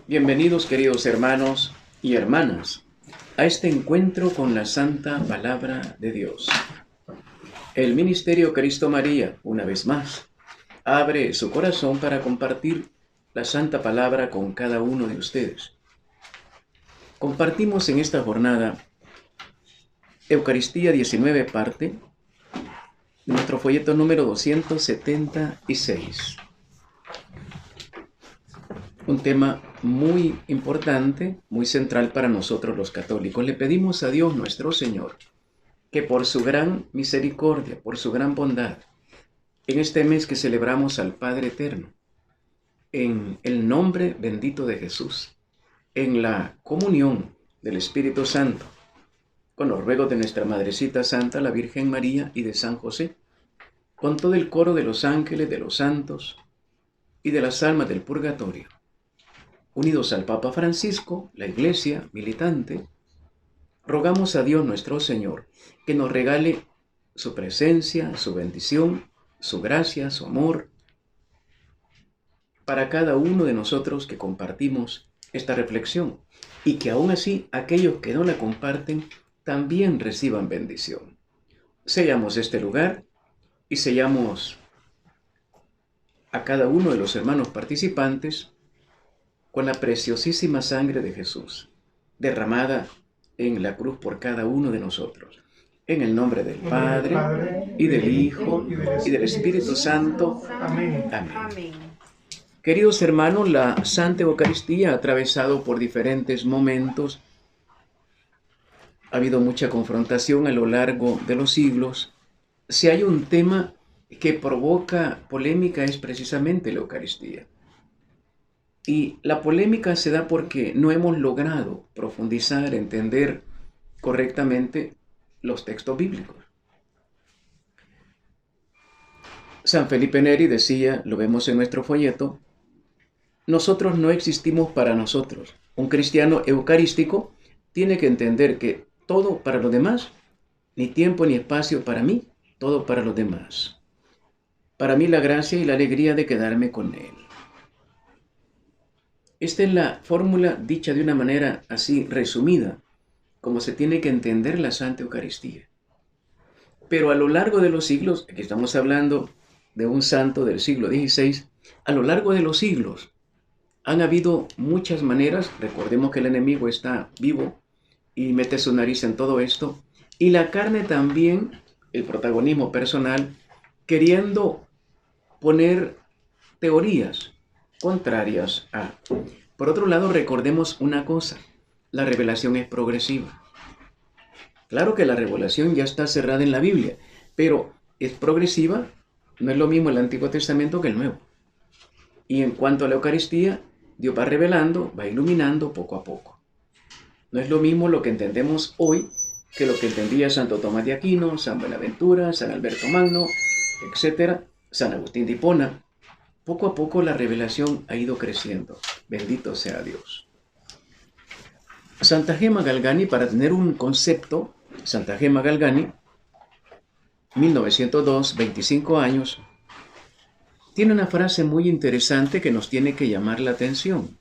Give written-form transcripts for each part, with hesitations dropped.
Bienvenidos, queridos hermanos y hermanas, a este encuentro con la Santa Palabra de Dios. El Ministerio Cristo María, una vez más, abre su corazón para compartir la Santa Palabra con cada uno de ustedes. Compartimos en esta jornada Eucaristía 19 parte de nuestro folleto número 276. Un tema muy importante, muy central para nosotros los católicos. Le pedimos a Dios nuestro Señor que por su gran misericordia, por su gran bondad, en este mes que celebramos al Padre Eterno, en el nombre bendito de Jesús, en la comunión del Espíritu Santo, con los ruegos de nuestra Madrecita Santa, la Virgen María y de San José, con todo el coro de los ángeles, de los santos y de las almas del purgatorio, unidos al Papa Francisco, la Iglesia militante, rogamos a Dios nuestro Señor que nos regale su presencia, su bendición, su gracia, su amor, para cada uno de nosotros que compartimos esta reflexión, y que aún así aquellos que no la comparten también reciban bendición. Sellamos este lugar y sellamos a cada uno de los hermanos participantes con la preciosísima sangre de Jesús, derramada en la cruz por cada uno de nosotros. En el nombre del Padre, y del Hijo, y del Espíritu Santo. Amén. Amén. Queridos hermanos, la Santa Eucaristía ha atravesado por diferentes momentos. Ha habido mucha confrontación a lo largo de los siglos. Si hay un tema que provoca polémica es precisamente la Eucaristía. Y la polémica se da porque no hemos logrado profundizar, entender correctamente los textos bíblicos. San Felipe Neri decía, lo vemos en nuestro folleto, nosotros no existimos para nosotros. Un cristiano eucarístico tiene que entender que todo para los demás, ni tiempo ni espacio para mí, todo para los demás. Para mí la gracia y la alegría de quedarme con Él. Esta es la fórmula dicha de una manera así resumida, como se tiene que entender la Santa Eucaristía. Pero a lo largo de los siglos, aquí estamos hablando de un santo del siglo XVI, a lo largo de los siglos han habido muchas maneras, recordemos que el enemigo está vivo y mete su nariz en todo esto, y la carne también, el protagonismo personal, queriendo poner teorías contrarias a. Por otro lado, recordemos una cosa, la revelación es progresiva. Claro que la revelación ya está cerrada en la Biblia, pero es progresiva, no es lo mismo el Antiguo Testamento que el Nuevo. Y en cuanto a la Eucaristía, Dios va revelando, va iluminando poco a poco. No es lo mismo lo que entendemos hoy que lo que entendía Santo Tomás de Aquino, San Buenaventura, San Alberto Magno, etc., San Agustín de Hipona. Poco a poco la revelación ha ido creciendo. Bendito sea Dios. Santa Gema Galgani, para tener un concepto, Santa Gema Galgani, 1902, 25 años, tiene una frase muy interesante que nos tiene que llamar la atención.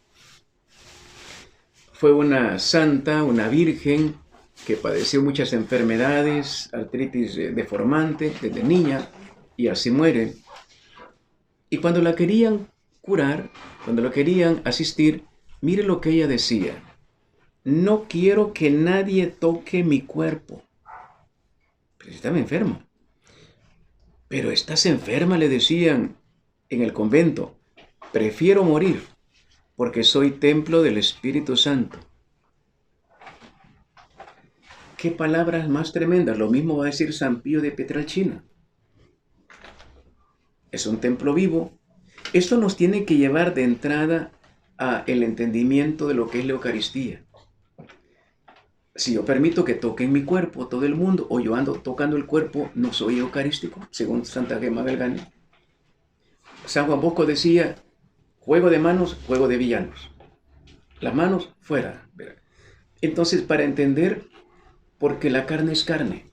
Fue una santa, una virgen, que padeció muchas enfermedades, artritis deformante desde niña, y así muere. Y cuando la querían curar, cuando la querían asistir, mire lo que ella decía. No quiero que nadie toque mi cuerpo. Pero estaba enferma. Pero estás enferma, le decían en el convento. Prefiero morir, porque soy templo del Espíritu Santo. ¿Qué palabras más tremendas? Lo mismo va a decir San Pío de Pietrelcina. Es un templo vivo. Esto nos tiene que llevar de entrada a el entendimiento de lo que es la Eucaristía. Si yo permito que toquen mi cuerpo todo el mundo, o yo ando tocando el cuerpo, no soy eucarístico, según Santa Gema Galgani. San Juan Bosco decía, juego de manos, juego de villanos. Las manos fuera. Entonces, para entender, porque la carne es carne,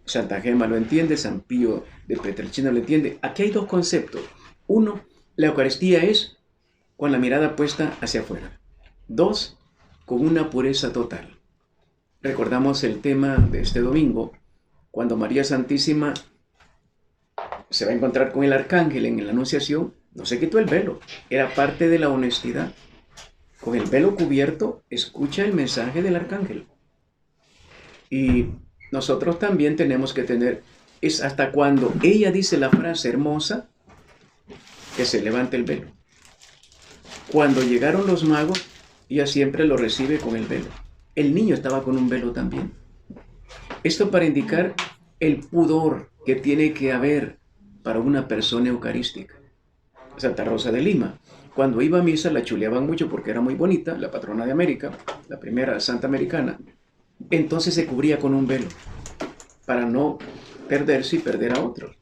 Santa Gema lo entiende, San Pío de Pietrelcina lo entiende. Aquí hay dos conceptos. Uno, la Eucaristía es con la mirada puesta hacia afuera. 2, con una pureza total. Recordamos el tema de este domingo, cuando María Santísima se va a encontrar con el arcángel en la Anunciación, no se quitó el velo, era parte de la honestidad. Con el velo cubierto, escucha el mensaje del arcángel. Y nosotros también tenemos que tener, es hasta cuando ella dice la frase hermosa, que se levanta el velo. Cuando llegaron los magos, ella siempre lo recibe con el velo. El niño estaba con un velo también. Esto para indicar el pudor que tiene que haber para una persona eucarística. Santa Rosa de Lima, cuando iba a misa la chuleaban mucho porque era muy bonita, la patrona de América, la primera santa americana. Entonces se cubría con un velo para no perderse y perder a otros.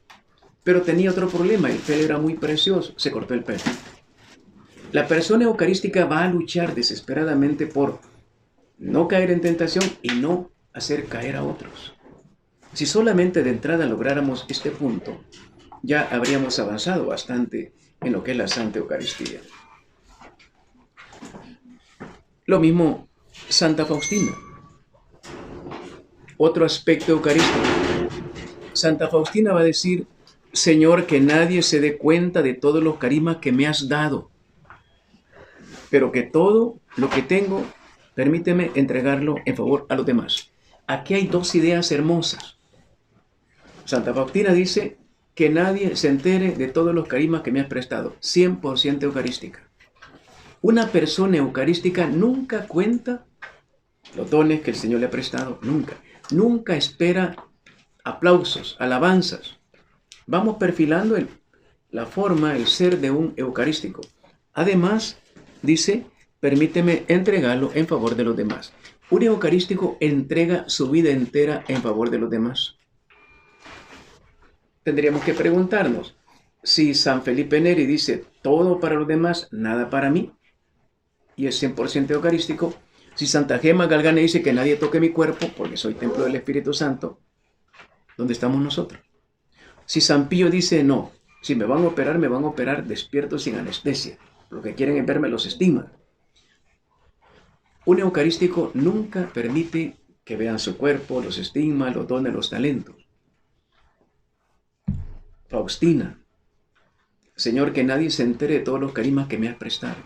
Pero tenía otro problema, el pelo era muy precioso, se cortó el pelo. La persona eucarística va a luchar desesperadamente por no caer en tentación y no hacer caer a otros. Si solamente de entrada lográramos este punto, ya habríamos avanzado bastante en lo que es la Santa Eucaristía. Lo mismo Santa Faustina. Otro aspecto eucarístico. Santa Faustina va a decir: Señor, que nadie se dé cuenta de todos los carismas que me has dado, pero que todo lo que tengo, permíteme entregarlo en favor a los demás. Aquí hay dos ideas hermosas. Santa Faustina dice que nadie se entere de todos los carismas que me has prestado, 100% eucarística. Una persona eucarística nunca cuenta los dones que el Señor le ha prestado, nunca. Nunca espera aplausos, alabanzas. Vamos perfilando la forma, el ser de un eucarístico. Además, dice, permíteme entregarlo en favor de los demás. Un eucarístico entrega su vida entera en favor de los demás. Tendríamos que preguntarnos, si San Felipe Neri dice todo para los demás, nada para mí, y es 100% eucarístico, si Santa Gema Galgani dice que nadie toque mi cuerpo porque soy templo del Espíritu Santo, ¿dónde estamos nosotros? Si San Pío dice no, si me van a operar despierto sin anestesia, lo que quieren es verme los estigmas. Un eucarístico nunca permite que vean su cuerpo, los estigmas, los dones, los talentos. Faustina, Señor, que nadie se entere de todos los carismas que me has prestado.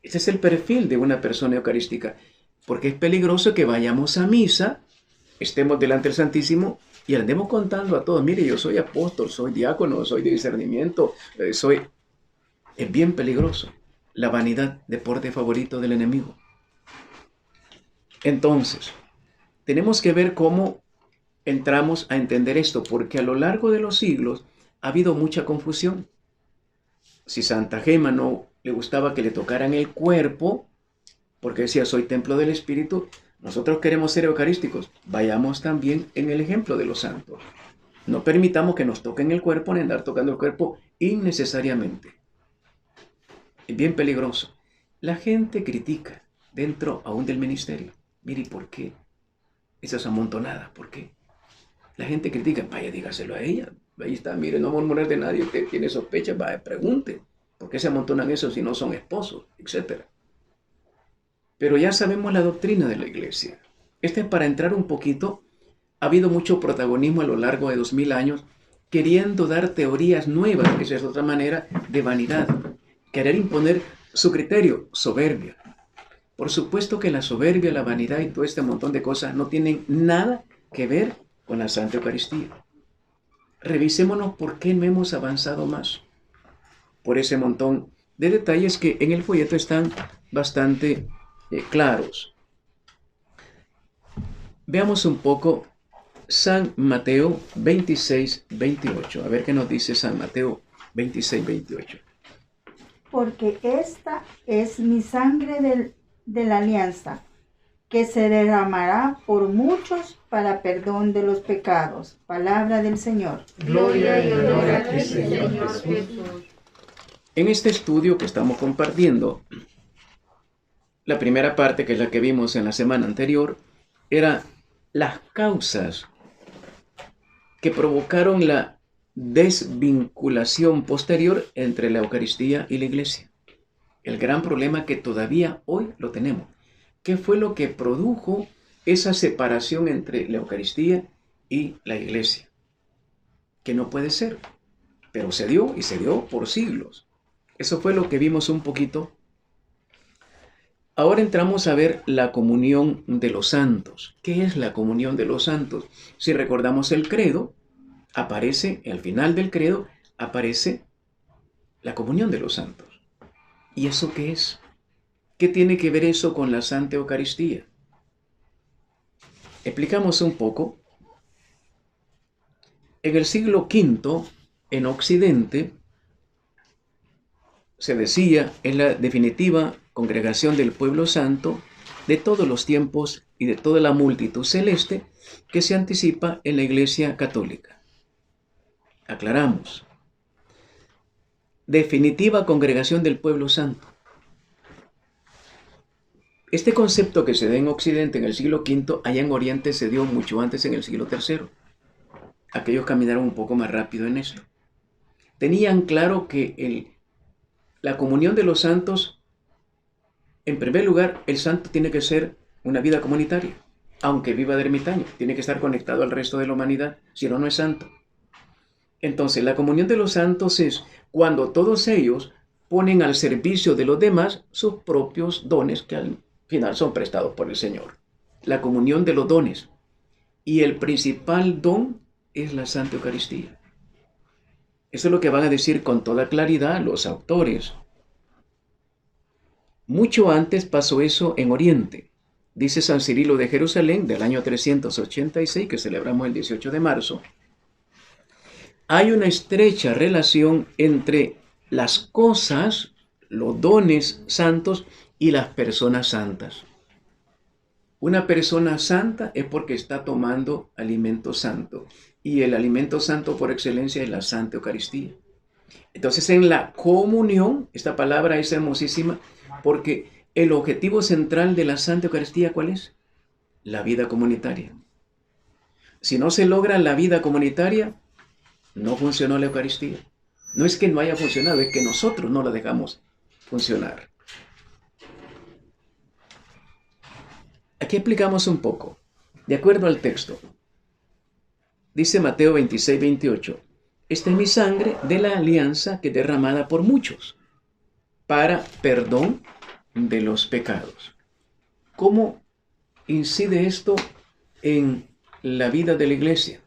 Este es el perfil de una persona eucarística, porque es peligroso que vayamos a misa, estemos delante del Santísimo y andemos contando a todos, mire, yo soy apóstol, soy diácono, soy de discernimiento, Es bien peligroso. La vanidad, deporte favorito del enemigo. Entonces, tenemos que ver cómo entramos a entender esto, porque a lo largo de los siglos ha habido mucha confusión. Si Santa Gema no le gustaba que le tocaran el cuerpo, porque decía, soy templo del Espíritu, nosotros queremos ser eucarísticos. Vayamos también en el ejemplo de los santos. No permitamos que nos toquen el cuerpo ni andar tocando el cuerpo innecesariamente. Es bien peligroso. La gente critica dentro aún del ministerio. Mire, ¿por qué? Esas amontonadas, ¿por qué? La gente critica, vaya, dígaselo a ella. Ahí está, mire, no murmurar de nadie, usted tiene sospechas, vaya, pregunte. ¿Por qué se amontonan eso si no son esposos? Etcétera. Pero ya sabemos la doctrina de la Iglesia. Este es para entrar un poquito. Ha habido mucho protagonismo a lo largo de 2000 años queriendo dar teorías nuevas, esa es otra manera de vanidad. Querer imponer su criterio, soberbia. Por supuesto que la soberbia, la vanidad y todo este montón de cosas no tienen nada que ver con la Santa Eucaristía. Revisémonos por qué no hemos avanzado más. Por ese montón de detalles que en el folleto están bastante claros. Veamos un poco San Mateo 26, 28. A ver qué nos dice San Mateo 26, 28. Porque esta es mi sangre de la alianza, que se derramará por muchos para perdón de los pecados. Palabra del Señor. Gloria y honor a ti, Señor Jesús. En este estudio que estamos compartiendo, la primera parte, que es la que vimos en la semana anterior, era las causas que provocaron la desvinculación posterior entre la Eucaristía y la Iglesia. El gran problema que todavía hoy lo tenemos. ¿Qué fue lo que produjo esa separación entre la Eucaristía y la Iglesia? Que no puede ser, pero se dio y se dio por siglos. Eso fue lo que vimos un poquito. Ahora entramos a ver la comunión de los santos. ¿Qué es la comunión de los santos? Si recordamos el credo, aparece, al final del credo, aparece la comunión de los santos. ¿Y eso qué es? ¿Qué tiene que ver eso con la Santa Eucaristía? Explicamos un poco. En el siglo V, en Occidente, se decía, es la definitiva congregación del pueblo santo de todos los tiempos y de toda la multitud celeste que se anticipa en la Iglesia Católica. Aclaramos. Definitiva congregación del pueblo santo. Este concepto que se da en Occidente en el siglo V, allá en Oriente se dio mucho antes, en el siglo III. Aquellos caminaron un poco más rápido en esto. Tenían claro que la comunión de los santos, en primer lugar, el santo tiene que ser una vida comunitaria, aunque viva de ermitaño, tiene que estar conectado al resto de la humanidad, si no, no es santo. Entonces, la comunión de los santos es cuando todos ellos ponen al servicio de los demás sus propios dones que al final son prestados por el Señor. La comunión de los dones. Y el principal don es la Santa Eucaristía. Eso es lo que van a decir con toda claridad los autores. Mucho antes pasó eso en Oriente. Dice San Cirilo de Jerusalén, del año 386, que celebramos el 18 de marzo. Hay una estrecha relación entre las cosas, los dones santos y las personas santas. Una persona santa es porque está tomando alimento santo. Y el alimento santo por excelencia es la Santa Eucaristía. Entonces en la comunión, esta palabra es hermosísima porque el objetivo central de la Santa Eucaristía, ¿cuál es? La vida comunitaria. Si no se logra la vida comunitaria, no funcionó la Eucaristía. No es que no haya funcionado, es que nosotros no la dejamos funcionar. Aquí explicamos un poco, de acuerdo al texto. Dice Mateo 26, 28, esta es mi sangre de la alianza que es derramada por muchos para perdón de los pecados. ¿Cómo incide esto en la vida de la iglesia?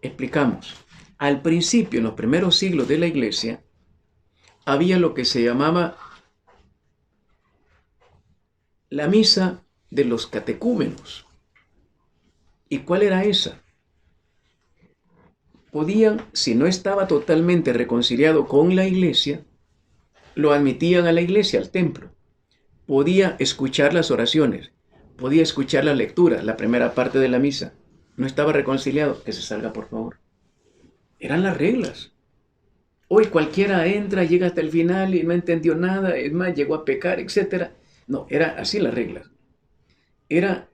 Explicamos. Al principio, en los primeros siglos de la iglesia, había lo que se llamaba la misa de los catecúmenos. ¿Y cuál era esa? Podían, si no estaba totalmente reconciliado con la iglesia, lo admitían a la iglesia, al templo. Podía escuchar las oraciones, podía escuchar la lectura, la primera parte de la misa. No estaba reconciliado, que se salga, por favor. Eran las reglas. Hoy cualquiera entra, llega hasta el final y no entendió nada, es más, llegó a pecar, etc. No, era así las reglas. Eran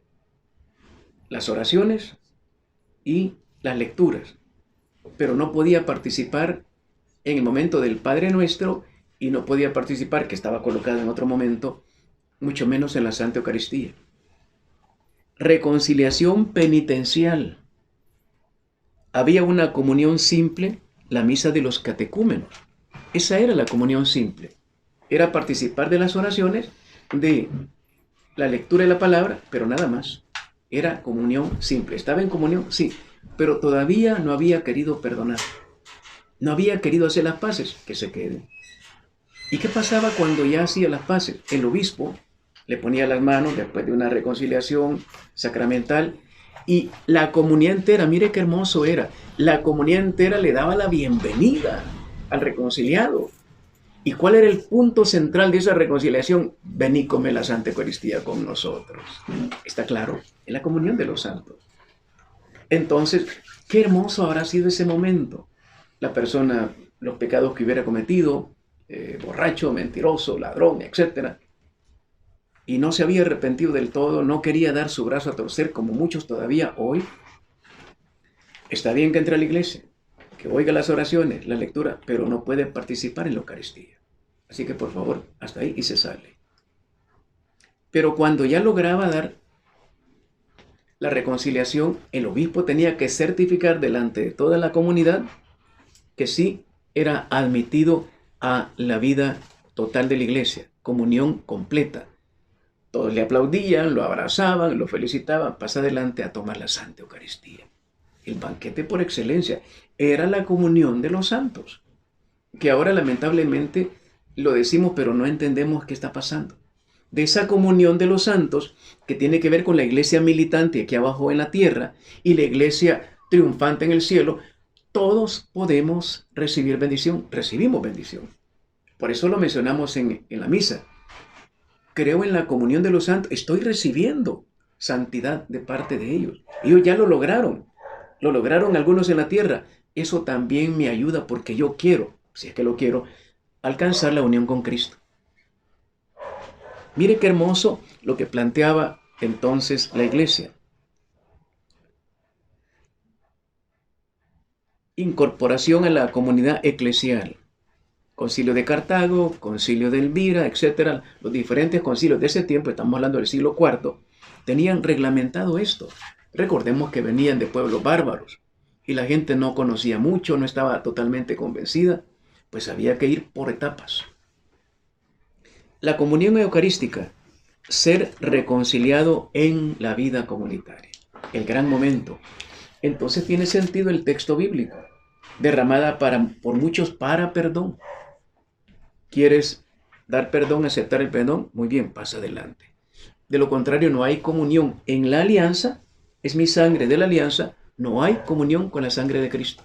las oraciones y las lecturas. Pero no podía participar en el momento del Padre Nuestro y no podía participar, que estaba colocado en otro momento, mucho menos en la Santa Eucaristía. Reconciliación penitencial. Había una comunión simple, la misa de los catecúmenos. Esa era la comunión simple. Era participar de las oraciones, de la lectura de la palabra, pero nada más. Era comunión simple. ¿Estaba en comunión? Sí. Pero todavía no había querido perdonar. No había querido hacer las paces, que se queden. ¿Y qué pasaba cuando ya hacía las paces? El obispo le ponía las manos después de una reconciliación sacramental y la comunidad entera, mire qué hermoso era, la comunidad entera le daba la bienvenida al reconciliado. ¿Y cuál era el punto central de esa reconciliación? Ven y come la Santa Eucaristía con nosotros. ¿Está claro? Es la comunión de los santos. Entonces, qué hermoso habrá sido ese momento. La persona, los pecados que hubiera cometido, borracho, mentiroso, ladrón, etc. Y no se había arrepentido del todo, no quería dar su brazo a torcer como muchos todavía hoy. Está bien que entre a la iglesia, que oiga las oraciones, la lectura, pero no puede participar en la Eucaristía. Así que por favor, hasta ahí y se sale. Pero cuando ya lograba dar la reconciliación, el obispo tenía que certificar delante de toda la comunidad que sí era admitido a la vida total de la iglesia, comunión completa. Todos le aplaudían, lo abrazaban, lo felicitaban, pasa adelante a tomar la Santa Eucaristía. El banquete por excelencia era la comunión de los santos, que ahora lamentablemente lo decimos pero no entendemos qué está pasando. De esa comunión de los santos que tiene que ver con la iglesia militante aquí abajo en la tierra y la iglesia triunfante en el cielo, todos podemos recibir bendición, recibimos bendición. Por eso lo mencionamos en la misa. Creo en la comunión de los santos, estoy recibiendo santidad de parte de ellos. Ellos ya lo lograron algunos en la tierra. Eso también me ayuda porque yo quiero, si es que lo quiero, alcanzar la unión con Cristo. Mire qué hermoso lo que planteaba entonces la iglesia. Incorporación a la comunidad eclesial. Concilio de Cartago, Concilio de Elvira, etc. Los diferentes concilios de ese tiempo, estamos hablando del siglo IV, tenían reglamentado esto. Recordemos que venían de pueblos bárbaros y la gente no conocía mucho, no estaba totalmente convencida, pues había que ir por etapas. La comunión eucarística, ser reconciliado en la vida comunitaria, el gran momento. Entonces tiene sentido el texto bíblico, derramada por muchos para perdón. ¿Quieres dar perdón, aceptar el perdón? Muy bien, pasa adelante. De lo contrario, no hay comunión en la alianza, es mi sangre de la alianza, no hay comunión con la sangre de Cristo.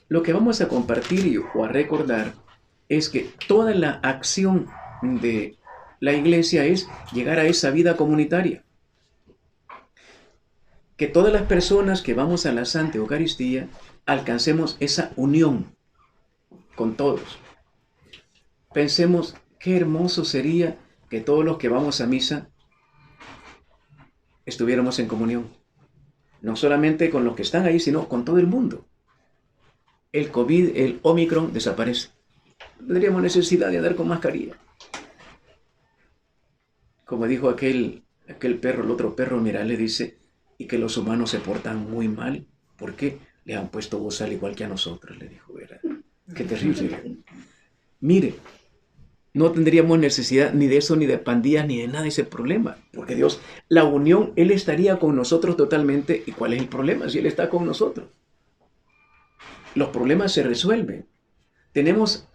Lo que vamos a compartir o a recordar es que toda la acción de la iglesia es llegar a esa vida comunitaria. Que todas las personas que vamos a la Santa Eucaristía alcancemos esa unión con todos. Pensemos qué hermoso sería que todos los que vamos a misa estuviéramos en comunión. No solamente con los que están ahí, sino con todo el mundo. El COVID, el Omicron desaparece. No tendríamos necesidad de andar con mascarilla. Como dijo aquel perro, el otro perro, mira, le dice, y que los humanos se portan muy mal. ¿Por qué? Le han puesto bozal igual que a nosotros, le dijo. Era. Qué terrible. Mire, no tendríamos necesidad ni de eso, ni de pandillas, ni de nada de ese problema. Porque Dios, la unión, Él estaría con nosotros totalmente. ¿Y cuál es el problema si Él está con nosotros? Los problemas se resuelven. Tenemos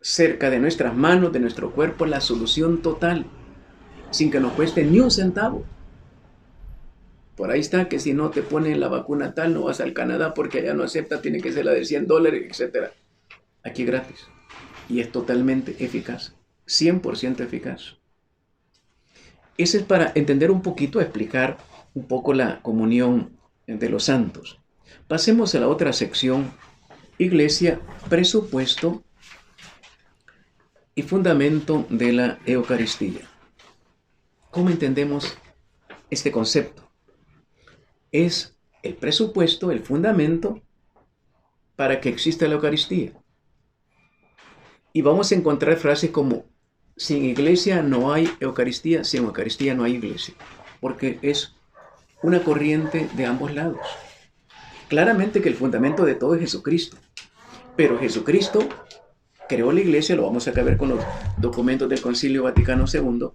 cerca de nuestras manos, de nuestro cuerpo, la solución total, sin que nos cueste ni un centavo. Por ahí está que si no te ponen la vacuna tal, no vas al Canadá porque allá no acepta, tiene que ser la de $100, etc. Aquí gratis. Y es totalmente eficaz, 100% eficaz. Ese es para entender un poquito, explicar un poco la comunión de los santos. Pasemos a la otra sección, Iglesia, presupuesto y fundamento de la Eucaristía. ¿Cómo entendemos este concepto? Es el presupuesto, el fundamento para que exista la Eucaristía. Y vamos a encontrar frases como, sin iglesia no hay Eucaristía, sin Eucaristía no hay iglesia, porque es una corriente de ambos lados. Claramente que el fundamento de todo es Jesucristo, pero Jesucristo creó la iglesia, lo vamos a ver con los documentos del Concilio Vaticano II,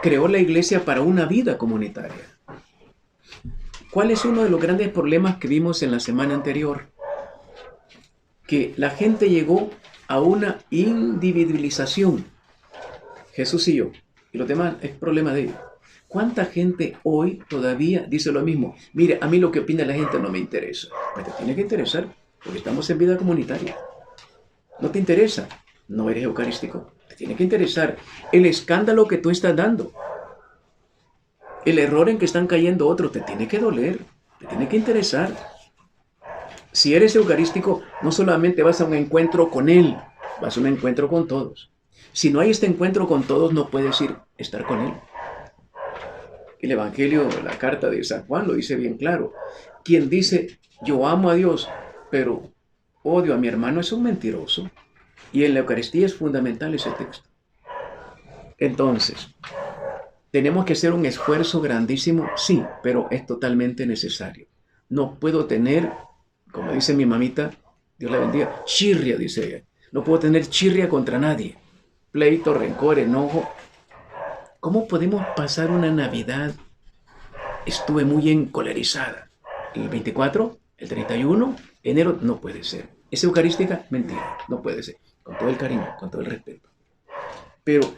creó la iglesia para una vida comunitaria. ¿Cuál es uno de los grandes problemas que vimos en la semana anterior? Que la gente llegó a una individualización. Jesús y yo, y los demás es problema de ellos. ¿Cuánta gente hoy todavía dice lo mismo? Mire, a mí lo que opina la gente no me interesa. Pues te tiene que interesar, porque estamos en vida comunitaria. ¿No te interesa? No eres eucarístico. Te tiene que interesar el escándalo que tú estás dando. El error en que están cayendo otros, te tiene que doler, te tiene que interesar. Si eres eucarístico, no solamente vas a un encuentro con Él, vas a un encuentro con todos. Si no hay este encuentro con todos, no puedes estar con Él. El Evangelio, la carta de San Juan lo dice bien claro. Quien dice, yo amo a Dios, pero odio a mi hermano, es un mentiroso. Y en la Eucaristía es fundamental ese texto. Entonces, ¿tenemos que hacer un esfuerzo grandísimo? Sí, pero es totalmente necesario. No puedo tener, como dice mi mamita, Dios la bendiga, chirria, dice ella. No puedo tener chirria contra nadie. Pleito, rencor, enojo. ¿Cómo podemos pasar una Navidad? Estuve muy encolerizada. El 24, el 31, enero, no puede ser. ¿Es eucarística? Mentira, no puede ser. Con todo el cariño, con todo el respeto. Pero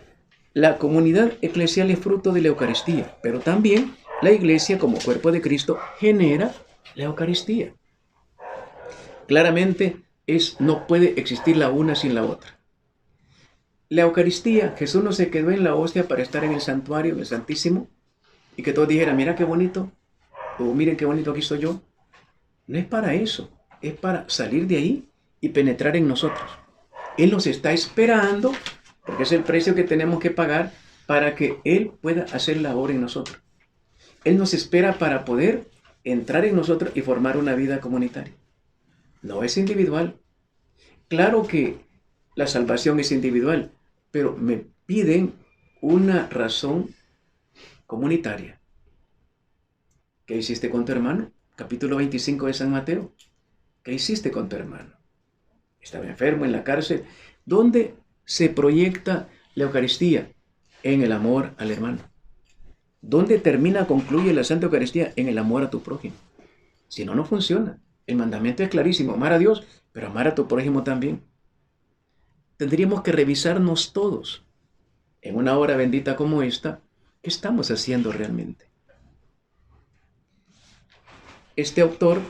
la comunidad eclesial es fruto de la Eucaristía, pero también la Iglesia como cuerpo de Cristo genera la Eucaristía. Claramente no puede existir la una sin la otra. La Eucaristía, Jesús no se quedó en la hostia para estar en el santuario, en el Santísimo, y que todos dijeran, mira qué bonito, o miren qué bonito aquí estoy yo. No es para eso, es para salir de ahí y penetrar en nosotros. Él nos está esperando, porque es el precio que tenemos que pagar para que Él pueda hacer la obra en nosotros. Él nos espera para poder entrar en nosotros y formar una vida comunitaria. No es individual. Claro que la salvación es individual, pero me piden una razón comunitaria. ¿Qué hiciste con tu hermano? Capítulo 25 de San Mateo. ¿Qué hiciste con tu hermano? Estaba enfermo en la cárcel. ¿Dónde se proyecta la Eucaristía? En el amor al hermano. ¿Dónde concluye la Santa Eucaristía? En el amor a tu prójimo. Si no, no funciona. El mandamiento es clarísimo, amar a Dios, pero amar a tu prójimo también. Tendríamos que revisarnos todos en una hora bendita como esta. ¿Qué estamos haciendo realmente? Este autor,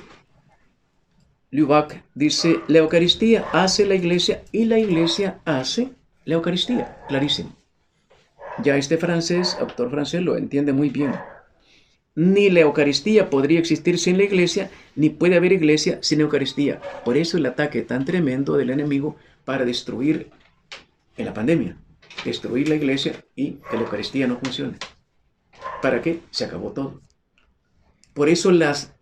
Lubac, dice, la Eucaristía hace la Iglesia y la Iglesia hace la Eucaristía. Clarísimo. Ya este autor francés, lo entiende muy bien. Ni la Eucaristía podría existir sin la Iglesia, ni puede haber Iglesia sin Eucaristía. Por eso el ataque tan tremendo del enemigo para destruir en la pandemia, destruir la Iglesia y que la Eucaristía no funcione. ¿Para qué? Se acabó todo. Por eso las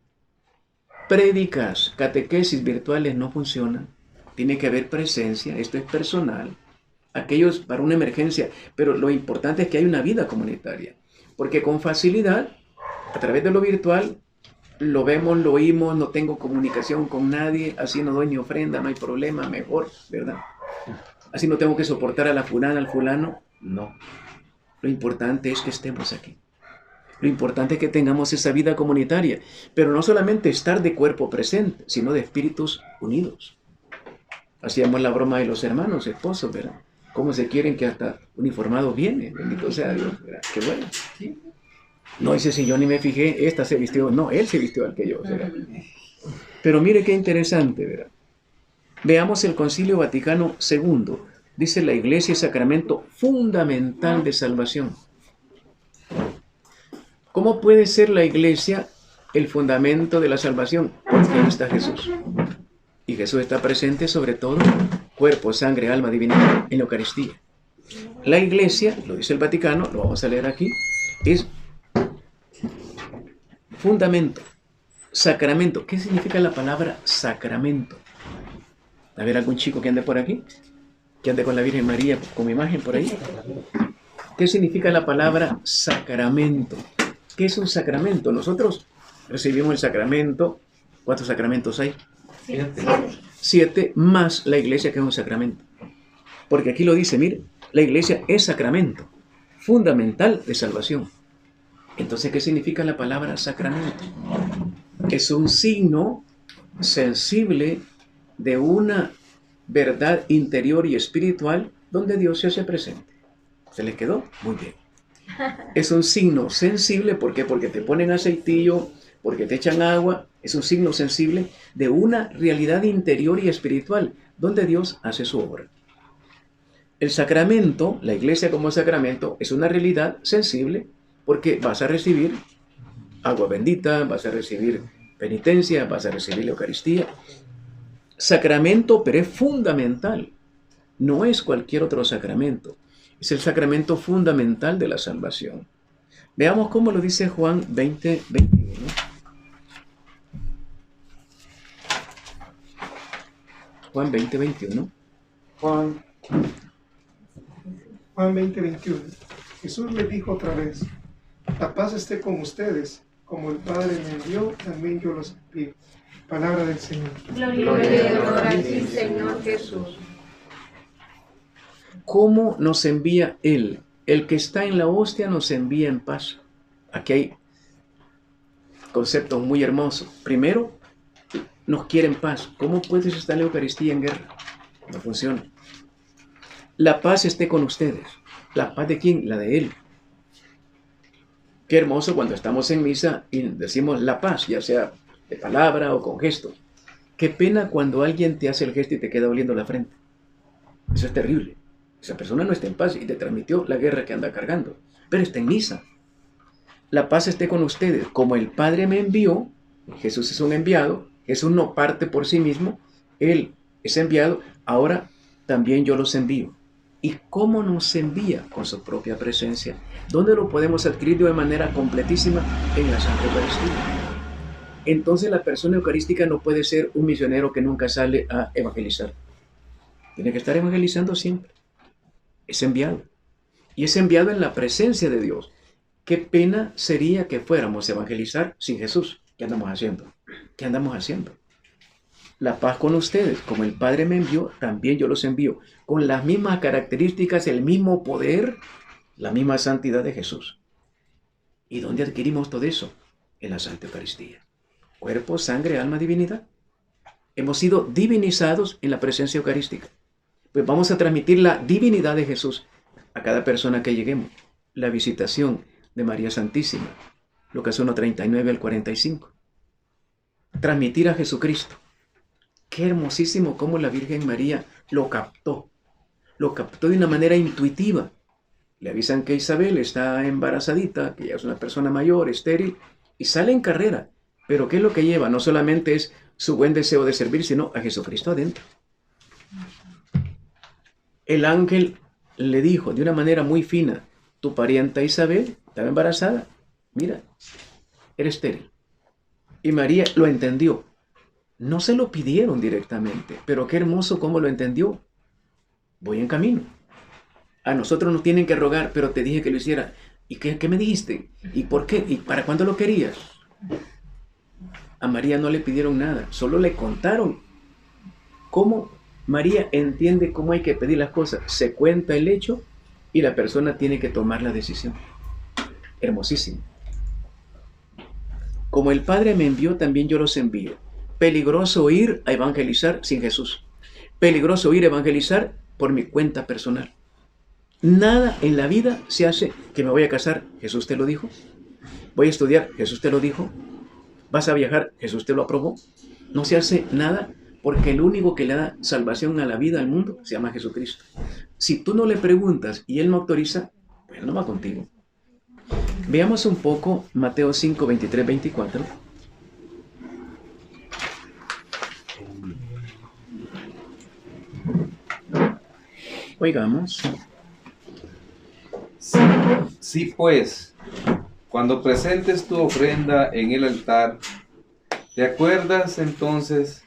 prédicas, catequesis virtuales no funcionan. Tiene que haber presencia, esto es personal. Aquellos para una emergencia, pero lo importante es que hay una vida comunitaria, porque con facilidad, a través de lo virtual, lo vemos, lo oímos, no tengo comunicación con nadie, así no doy ni ofrenda, no hay problema, mejor, ¿verdad? Así no tengo que soportar a la fulana, al fulano, no. Lo importante es que estemos aquí. Lo importante es que tengamos esa vida comunitaria, pero no solamente estar de cuerpo presente, sino de espíritus unidos. Hacíamos la broma de los hermanos, esposos, ¿verdad? Cómo se quieren que hasta uniformado viene, bendito sea Dios, ¿verdad? Qué bueno. ¿Sí? No dice, si yo ni me fijé, esta se vistió, no, él se vistió al que yo, ¿verdad? Pero mire qué interesante, ¿verdad? Veamos el Concilio Vaticano II, dice la Iglesia es sacramento fundamental de salvación. ¿Cómo puede ser la Iglesia el fundamento de la salvación? Porque ahí está Jesús. Y Jesús está presente sobre todo, cuerpo, sangre, alma, divinidad, en la Eucaristía. La Iglesia, lo dice el Vaticano, lo vamos a leer aquí, es fundamento, sacramento. ¿Qué significa la palabra sacramento? A ver, algún chico que ande por aquí, que ande con la Virgen María, con mi imagen por ahí. ¿Qué significa la palabra sacramento? ¿Qué es un sacramento? Nosotros recibimos el sacramento. ¿Cuántos sacramentos hay? 7 más la Iglesia, que es un sacramento. Porque aquí lo dice, mire, la Iglesia es sacramento, fundamental de salvación. Entonces, ¿qué significa la palabra sacramento? Es un signo sensible de una verdad interior y espiritual donde Dios se hace presente. ¿Se les quedó? Muy bien. Es un signo sensible, ¿por qué? Porque te ponen aceitillo, porque te echan agua. Es un signo sensible de una realidad interior y espiritual donde Dios hace su obra. El sacramento, la Iglesia como sacramento, es una realidad sensible porque vas a recibir agua bendita, vas a recibir penitencia, vas a recibir la Eucaristía. Sacramento, pero es fundamental. No es cualquier otro sacramento. Es el sacramento fundamental de la salvación. Veamos cómo lo dice Juan 20:21. Juan 20:21. Juan 20:21. Jesús le dijo otra vez: la paz esté con ustedes. Como el Padre me envió, también yo los envío. Palabra del Señor. Gloria y honor a ti, Señor Jesús. ¿Cómo nos envía Él? El que está en la hostia nos envía en paz. Aquí hay conceptos muy hermosos. Primero, nos quiere en paz. ¿Cómo puedes estar en la Eucaristía en guerra? No funciona. La paz esté con ustedes. ¿La paz de quién? La de Él. Qué hermoso cuando estamos en misa y decimos la paz, ya sea de palabra o con gesto. Qué pena cuando alguien te hace el gesto y te queda oliendo la frente. Eso es terrible. Esa persona no está en paz y te transmitió la guerra que anda cargando. Pero está en misa. La paz esté con ustedes. Como el Padre me envió, Jesús es un enviado, Jesús no parte por sí mismo, Él es enviado, ahora también yo los envío. ¿Y cómo nos envía? Con su propia presencia. ¿Dónde lo podemos adquirir de manera completísima? En la Santa Eucaristía. Entonces la persona eucarística no puede ser un misionero que nunca sale a evangelizar. Tiene que estar evangelizando siempre. Es enviado. Y es enviado en la presencia de Dios. Qué pena sería que fuéramos a evangelizar sin Jesús. ¿Qué andamos haciendo? ¿Qué andamos haciendo? La paz con ustedes. Como el Padre me envió, también yo los envío. Con las mismas características, el mismo poder, la misma santidad de Jesús. ¿Y dónde adquirimos todo eso? En la Santa Eucaristía. Cuerpo, sangre, alma, divinidad. Hemos sido divinizados en la presencia eucarística. Pues vamos a transmitir la divinidad de Jesús a cada persona que lleguemos. La visitación de María Santísima. Lucas 1:39 al 45. Transmitir a Jesucristo. Qué hermosísimo cómo la Virgen María lo captó. Lo captó de una manera intuitiva. Le avisan que Isabel está embarazadita, que ya es una persona mayor, estéril, y sale en carrera. Pero ¿qué es lo que lleva? No solamente es su buen deseo de servir, sino a Jesucristo adentro. El ángel le dijo de una manera muy fina: tu parienta Isabel estaba embarazada, mira, eres estéril. Y María lo entendió. No se lo pidieron directamente, pero qué hermoso cómo lo entendió. Voy en camino. A nosotros nos tienen que rogar, pero te dije que lo hiciera. ¿Y qué me dijiste? ¿Y por qué? ¿Y para cuándo lo querías? A María no le pidieron nada, solo le contaron cómo María entiende cómo hay que pedir las cosas. Se cuenta el hecho y la persona tiene que tomar la decisión. Hermosísimo. Como el Padre me envió, también yo los envío. Peligroso ir a evangelizar sin Jesús. Peligroso ir a evangelizar por mi cuenta personal. Nada en la vida se hace que me voy a casar. Jesús te lo dijo. Voy a estudiar. Jesús te lo dijo. Vas a viajar. Jesús te lo aprobó. No se hace nada porque el único que le da salvación a la vida, al mundo, se llama Jesucristo. Si tú no le preguntas y Él no autoriza, pues no va contigo. Veamos un poco Mateo 5, 23, 24. Oigamos. Sí, pues, cuando presentes tu ofrenda en el altar, ¿te acuerdas entonces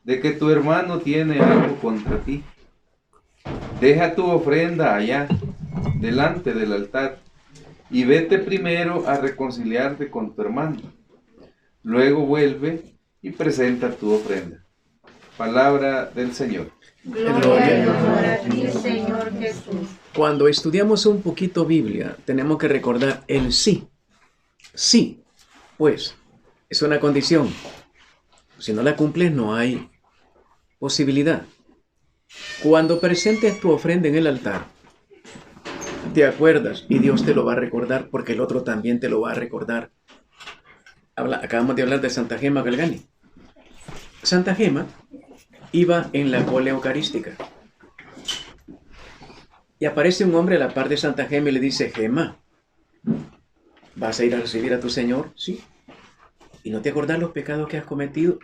de que tu hermano tiene algo contra ti? Deja tu ofrenda allá, delante del altar, y vete primero a reconciliarte con tu hermano. Luego vuelve y presenta tu ofrenda. Palabra del Señor. Gloria y honor a ti, Señor Jesús. Cuando estudiamos un poquito Biblia, tenemos que recordar el sí. Sí, pues, es una condición. Si no la cumples, no hay posibilidad. Cuando presentes tu ofrenda en el altar, te acuerdas y Dios te lo va a recordar porque el otro también te lo va a recordar. Acabamos de hablar de Santa Gema Galgani. Santa Gema iba en la cola eucarística. Y aparece un hombre a la par de Santa Gema y le dice: Gema, ¿vas a ir a recibir a tu Señor? Sí. ¿Y no te acordás los pecados que has cometido?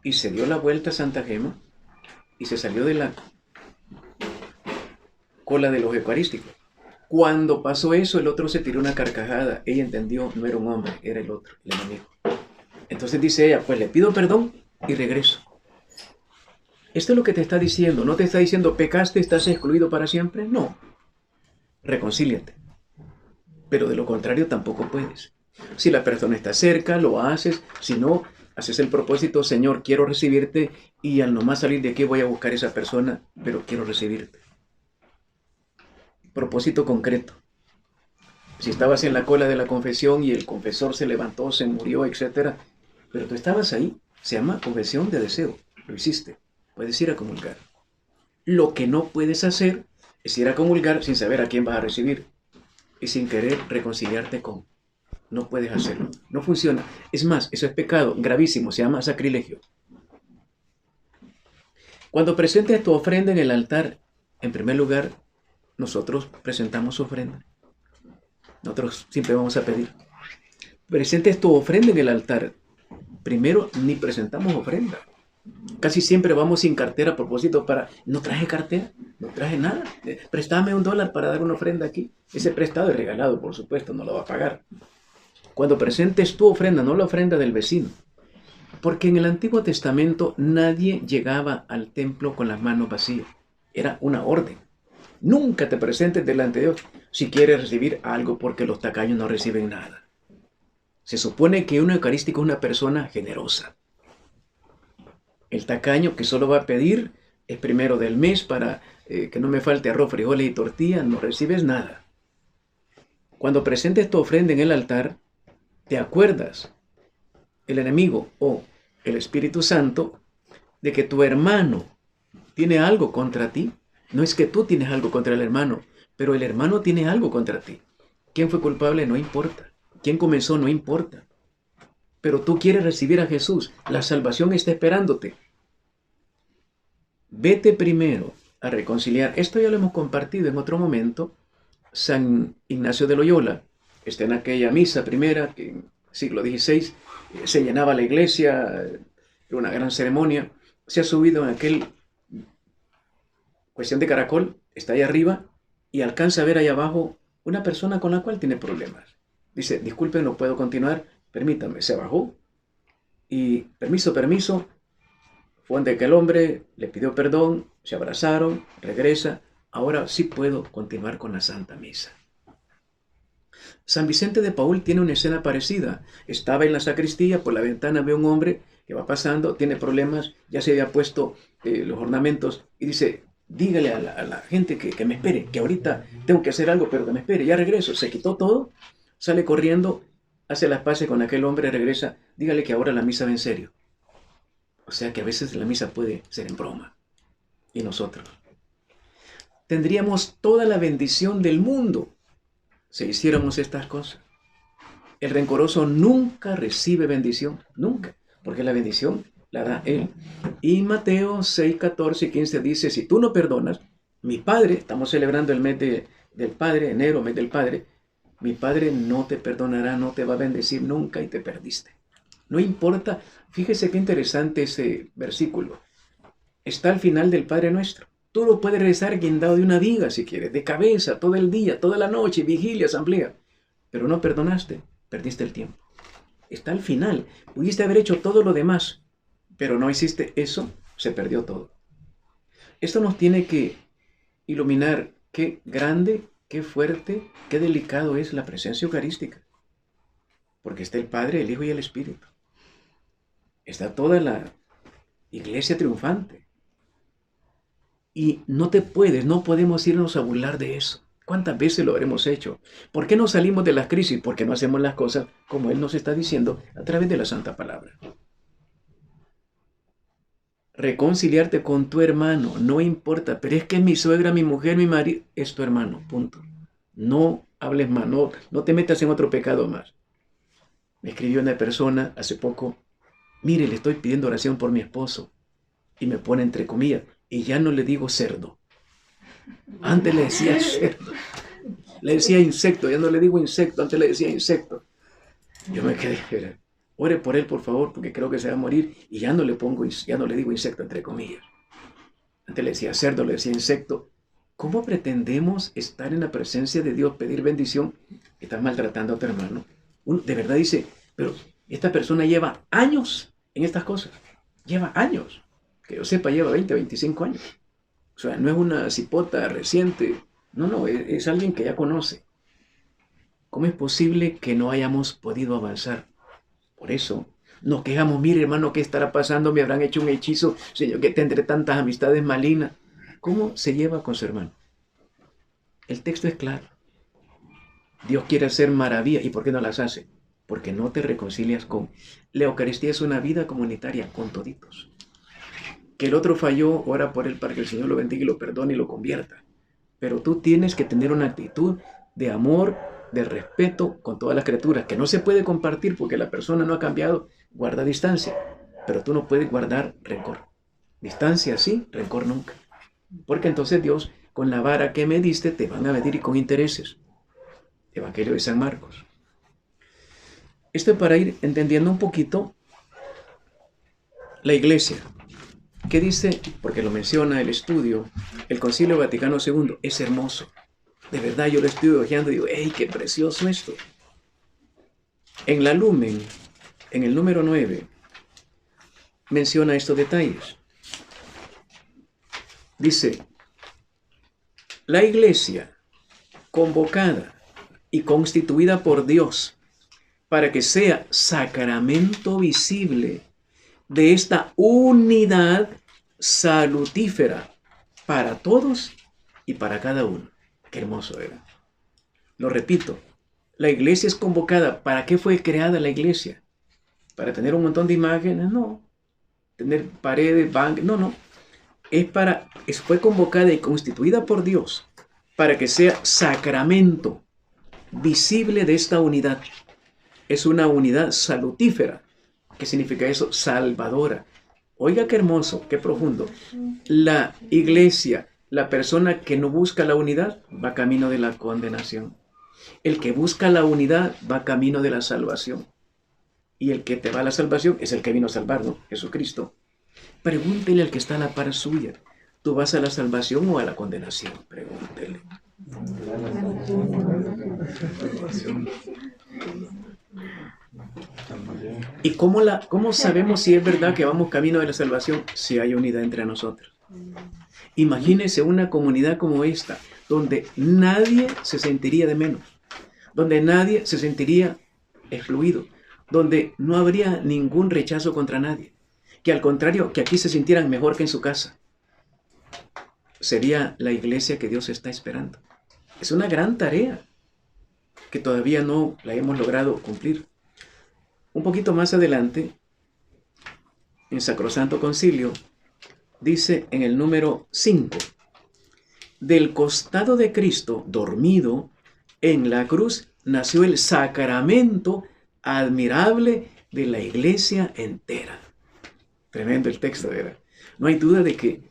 Y se dio la vuelta a Santa Gema y se salió de la cola de los eucarísticos. Cuando pasó eso, el otro se tiró una carcajada. Ella entendió, no era un hombre, era el otro, el enemigo. Entonces dice ella: pues le pido perdón y regreso. Esto es lo que te está diciendo. No te está diciendo, pecaste, estás excluido para siempre. No. Reconcíliate. Pero de lo contrario tampoco puedes. Si la persona está cerca, lo haces. Si no, haces el propósito, Señor, quiero recibirte, y al nomás salir de aquí voy a buscar a esa persona, pero quiero recibirte. Propósito concreto. Si estabas en la cola de la confesión y el confesor se levantó, se murió, etc., pero tú estabas ahí, se llama confesión de deseo. Lo hiciste. Puedes ir a comulgar. Lo que no puedes hacer es ir a comulgar sin saber a quién vas a recibir y sin querer reconciliarte con. No puedes hacerlo. No funciona. Es más, eso es pecado gravísimo. Se llama sacrilegio. Cuando presentes tu ofrenda en el altar, en primer lugar, nosotros presentamos ofrenda. Nosotros siempre vamos a pedir. Presentes tu ofrenda en el altar. Primero, ni presentamos ofrenda. Casi siempre vamos sin cartera a propósito para... No traje cartera, no traje nada. Préstame $1 para dar una ofrenda aquí. Ese prestado es regalado, por supuesto, no lo va a pagar. Cuando presentes tu ofrenda, no la ofrenda del vecino. Porque en el Antiguo Testamento nadie llegaba al templo con las manos vacías. Era una orden. Nunca te presentes delante de Dios si quieres recibir algo, porque los tacaños no reciben nada. Se supone que un eucarístico es una persona generosa. El tacaño que solo va a pedir es primero del mes para que no me falte arroz, frijoles y tortilla, no recibes nada. Cuando presentes tu ofrenda en el altar, te acuerdas, el enemigo o el Espíritu Santo, de que tu hermano tiene algo contra ti. No es que tú tienes algo contra el hermano, pero el hermano tiene algo contra ti. ¿Quién fue culpable? No importa. ¿Quién comenzó? No importa. Pero tú quieres recibir a Jesús. La salvación está esperándote. Vete primero a reconciliar. Esto ya lo hemos compartido en otro momento. San Ignacio de Loyola está en aquella misa primera que en siglo XVI se llenaba la iglesia, era una gran ceremonia. Se ha subido en aquel cuestión de caracol, está ahí arriba y alcanza a ver ahí abajo una persona con la cual tiene problemas. Dice, disculpen, no puedo continuar, permítame. Se bajó y permiso, fue donde aquel hombre, le pidió perdón, se abrazaron, regresa. Ahora sí puedo continuar con la Santa Misa. San Vicente de Paúl tiene una escena parecida. Estaba en la sacristía, por la ventana ve un hombre que va pasando, tiene problemas, ya se había puesto los ornamentos y dice, dígale a la gente que me espere, que ahorita tengo que hacer algo, pero que me espere, ya regreso. Se quitó todo, sale corriendo, hace las paces con aquel hombre, regresa, dígale que ahora la misa va en serio. O sea que a veces la misa puede ser en broma. Y nosotros tendríamos toda la bendición del mundo si hiciéramos estas cosas. El rencoroso nunca recibe bendición, nunca, porque la bendición la da Él. Y Mateo 6, 14 y 15 dice, si tú no perdonas, mi Padre, estamos celebrando el mes del Padre, enero, mes del Padre, mi Padre no te perdonará, no te va a bendecir nunca y te perdiste. No importa, fíjese qué interesante ese versículo. Está al final del Padre Nuestro. Tú lo puedes rezar guindado de una viga si quieres, de cabeza, todo el día, toda la noche, vigilia, asamblea. Pero no perdonaste, perdiste el tiempo. Está al final. Pudiste haber hecho todo lo demás, pero no hiciste eso, se perdió todo. Esto nos tiene que iluminar qué grande, qué fuerte, qué delicado es la presencia eucarística. Porque está el Padre, el Hijo y el Espíritu. Está toda la iglesia triunfante. Y no podemos irnos a burlar de eso. ¿Cuántas veces lo habremos hecho? ¿Por qué no salimos de las crisis? Porque no hacemos las cosas como Él nos está diciendo a través de la Santa Palabra. Reconciliarte con tu hermano, no importa, pero es que mi suegra, mi mujer, mi marido, es tu hermano, punto. No hables más, no te metas en otro pecado más. Me escribió una persona hace poco, mire, le estoy pidiendo oración por mi esposo, y me pone entre comillas, y ya no le digo cerdo. Antes le decía cerdo, le decía insecto, ya no le digo insecto, antes le decía insecto. Yo me quedé, ore por él, por favor, porque creo que se va a morir, y ya no le digo insecto, entre comillas. Antes le decía cerdo, le decía insecto. ¿Cómo pretendemos estar en la presencia de Dios, pedir bendición? Estás maltratando a tu hermano. Uno de verdad dice, pero esta persona lleva años en estas cosas. Lleva años. que yo sepa lleva 20, 25 años. O sea, no es una cipota reciente. No, es alguien que ya conoce. ¿Cómo es posible que no hayamos podido avanzar? Por eso nos quejamos, mire hermano, ¿qué estará pasando? Me habrán hecho un hechizo, Señor, que tendré tantas amistades malignas. ¿Cómo se lleva con su hermano? El texto es claro. Dios quiere hacer maravillas. ¿Y por qué no las hace? Porque no te reconcilias con. La Eucaristía es una vida comunitaria con toditos. Que el otro falló, ora por él para que el Señor lo bendiga y lo perdone y lo convierta. Pero tú tienes que tener una actitud de amor, de respeto con todas las criaturas, que no se puede compartir porque la persona no ha cambiado. Guarda distancia, pero tú no puedes guardar rencor. Distancia sí, rencor nunca. Porque entonces Dios, con la vara que me diste, te van a medir con intereses. Evangelio de San Marcos. Esto es para ir entendiendo un poquito la Iglesia. ¿Qué dice? Porque lo menciona el estudio, el Concilio Vaticano II. Es hermoso. De verdad, yo lo estoy ojeando y digo, ¡ey, qué precioso esto! En la Lumen, en el número 9, menciona estos detalles. Dice, la Iglesia, convocada y constituida por Dios para que sea sacramento visible de esta unidad salutífera para todos y para cada uno. Qué hermoso era. Lo repito, la iglesia es convocada. ¿Para qué fue creada la iglesia? ¿Para tener un montón de imágenes? No. ¿Tener paredes, bancos? No. Fue convocada y constituida por Dios para que sea sacramento visible de esta unidad. Es una unidad salutífera. ¿Qué significa eso? Salvadora. Oiga qué hermoso, qué profundo. La iglesia, la persona que no busca la unidad, va camino de la condenación. El que busca la unidad va camino de la salvación. Y el que te va a la salvación es el que vino a salvarnos, Jesucristo. Pregúntele al que está a la par suya. ¿Tú vas a la salvación o a la condenación? Pregúntele. ¿Y cómo sabemos si es verdad que vamos camino de la salvación? Si hay unidad entre nosotros. Imagínese una comunidad como esta, donde nadie se sentiría de menos, donde nadie se sentiría excluido, donde no habría ningún rechazo contra nadie, que al contrario, que aquí se sintieran mejor que en su casa. Sería la iglesia que Dios está esperando. Es una gran tarea que todavía no la hemos logrado cumplir. Un poquito más adelante, en Sacrosanto Concilio, dice en el número 5, del costado de Cristo dormido en la cruz nació el sacramento admirable de la iglesia entera. Tremendo el texto, ¿verdad? No hay duda de que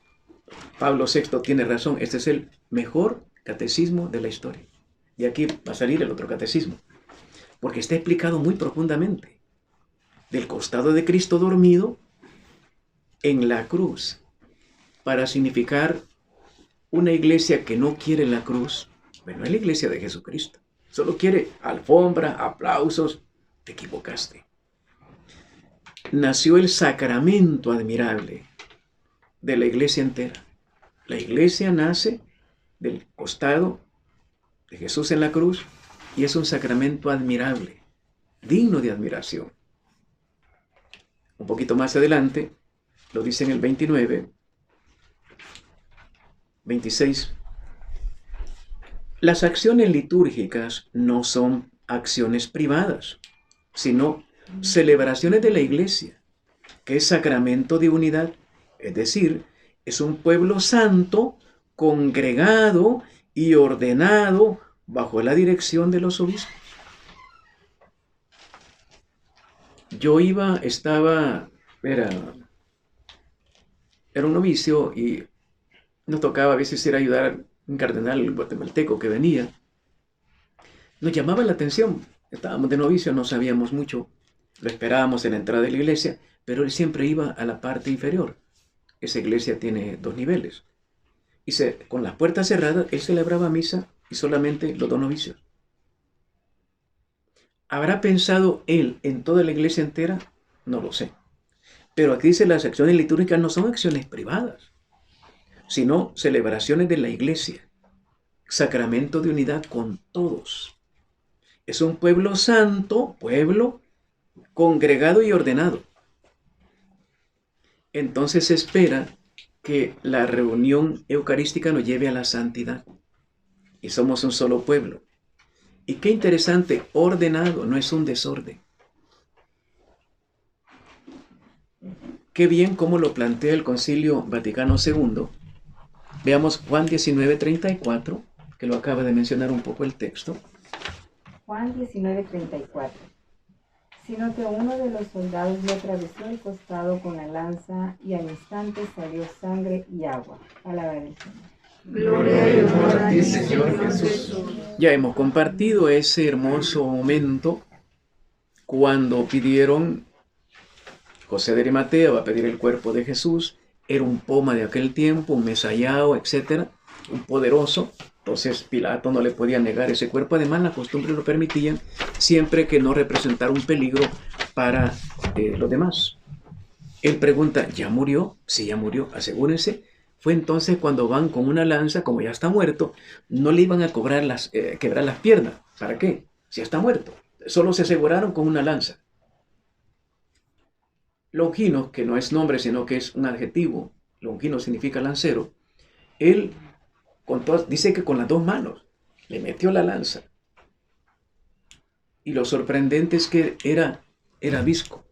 Pablo VI tiene razón. Este es el mejor catecismo de la historia. Y aquí va a salir el otro catecismo, porque está explicado muy profundamente. Del costado de Cristo dormido en la cruz, para significar una iglesia que no quiere la cruz. Bueno, es la iglesia de Jesucristo. Solo quiere alfombra, aplausos. Te equivocaste. Nació el sacramento admirable de la iglesia entera. La iglesia nace del costado de Jesús en la cruz y es un sacramento admirable, digno de admiración. Un poquito más adelante, lo dice en el 29, 26. Las acciones litúrgicas no son acciones privadas, sino celebraciones de la iglesia, que es sacramento de unidad, es decir, es un pueblo santo, congregado y ordenado bajo la dirección de los obispos. Yo era un novicio y nos tocaba a veces ir a ayudar a un cardenal guatemalteco que venía. Nos llamaba la atención, estábamos de novicio, no sabíamos mucho, lo esperábamos en la entrada de la iglesia, pero él siempre iba a la parte inferior. Esa iglesia tiene 2 niveles. Y con las puertas cerradas, él celebraba misa y solamente los 2 novicios. ¿Habrá pensado él en toda la iglesia entera? No lo sé. Pero aquí dice las acciones litúrgicas no son acciones privadas, sino celebraciones de la iglesia, sacramento de unidad con todos. Es un pueblo santo, pueblo congregado y ordenado. Entonces se espera que la reunión eucarística nos lleve a la santidad. Y somos un solo pueblo. Y qué interesante, ordenado, no es un desorden. Qué bien cómo lo plantea el Concilio Vaticano II. Veamos Juan 19:34, que lo acaba de mencionar un poco el texto. Juan 19:34. Sino que uno de los soldados le atravesó el costado con la lanza y al instante salió sangre y agua. Palabra del Señor. Gloria y honor a ti, Señor Jesús. Ya hemos compartido ese hermoso momento cuando pidieron, José de Arimatea va a pedir el cuerpo de Jesús, era un poma de aquel tiempo, un mesallao, etc., un poderoso. Entonces Pilato no le podía negar ese cuerpo. Además, la costumbre lo permitía siempre que no representara un peligro para los demás. Él pregunta, ¿ya murió? Sí, ya murió, asegúrense. Fue entonces cuando van con una lanza, como ya está muerto, no le iban a quebrar las piernas. ¿Para qué? Si ya está muerto. Solo se aseguraron con una lanza. Longino, que no es nombre, sino que es un adjetivo, Longino significa lancero, él dice que con las dos manos le metió la lanza. Y lo sorprendente es que era visco.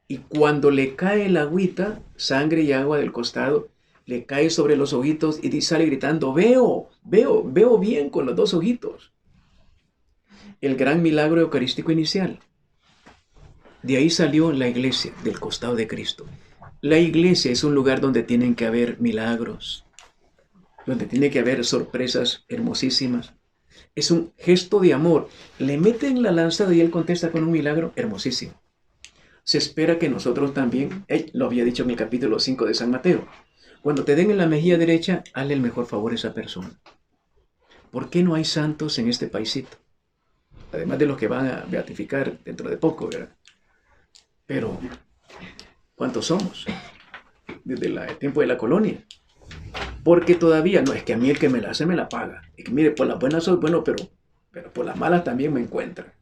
Y cuando le cae el agüita, sangre y agua del costado, le cae sobre los ojitos y sale gritando, veo bien con los dos ojitos. El gran milagro eucarístico inicial. De ahí salió la iglesia, del costado de Cristo. La iglesia es un lugar donde tienen que haber milagros, donde tiene que haber sorpresas hermosísimas. Es un gesto de amor. Le meten la lanza y él contesta con un milagro hermosísimo. Se espera que nosotros también, lo había dicho en el capítulo 5 de San Mateo, cuando te den en la mejilla derecha, hazle el mejor favor a esa persona. ¿Por qué no hay santos en este paisito? Además de los que van a beatificar dentro de poco, ¿verdad? Pero, ¿cuántos somos? Desde el tiempo de la colonia. Porque todavía, no es que a mí el que me la hace me la paga. Y que mire, por las buenas soy bueno, pero por las malas también me encuentra.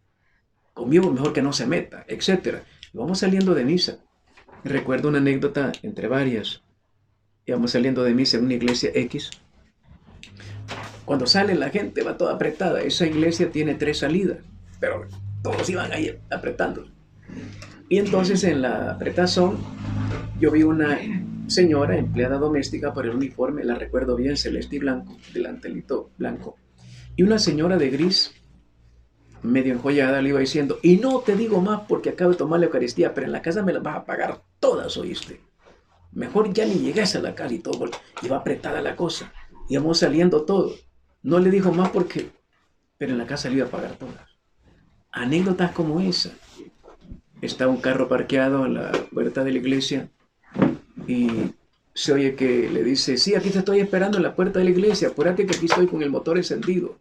Conmigo mejor que no se meta, etc. Y vamos saliendo de misa. Recuerdo una anécdota entre varias. Íbamos saliendo de misa en una iglesia X. Cuando sale la gente va toda apretada. Esa iglesia tiene 3 salidas, pero todos iban ahí apretando. Y entonces en la apretazón yo vi una señora empleada doméstica por el uniforme, la recuerdo bien, celeste y blanco, delantelito blanco. Y una señora de gris, medio enjollada, le iba diciendo, y no te digo más porque acabo de tomar la Eucaristía, pero en la casa me las vas a pagar todas, ¿oíste? Mejor ya ni llegas a la casa y todo. Iba apretada la cosa. Íbamos saliendo todos. No le dijo más porque, pero en la casa le iba a pagar todas. Anécdotas como esa. Está un carro parqueado en la puerta de la iglesia y se oye que le dice, sí, aquí te estoy esperando en la puerta de la iglesia, apúrate que aquí estoy con el motor encendido.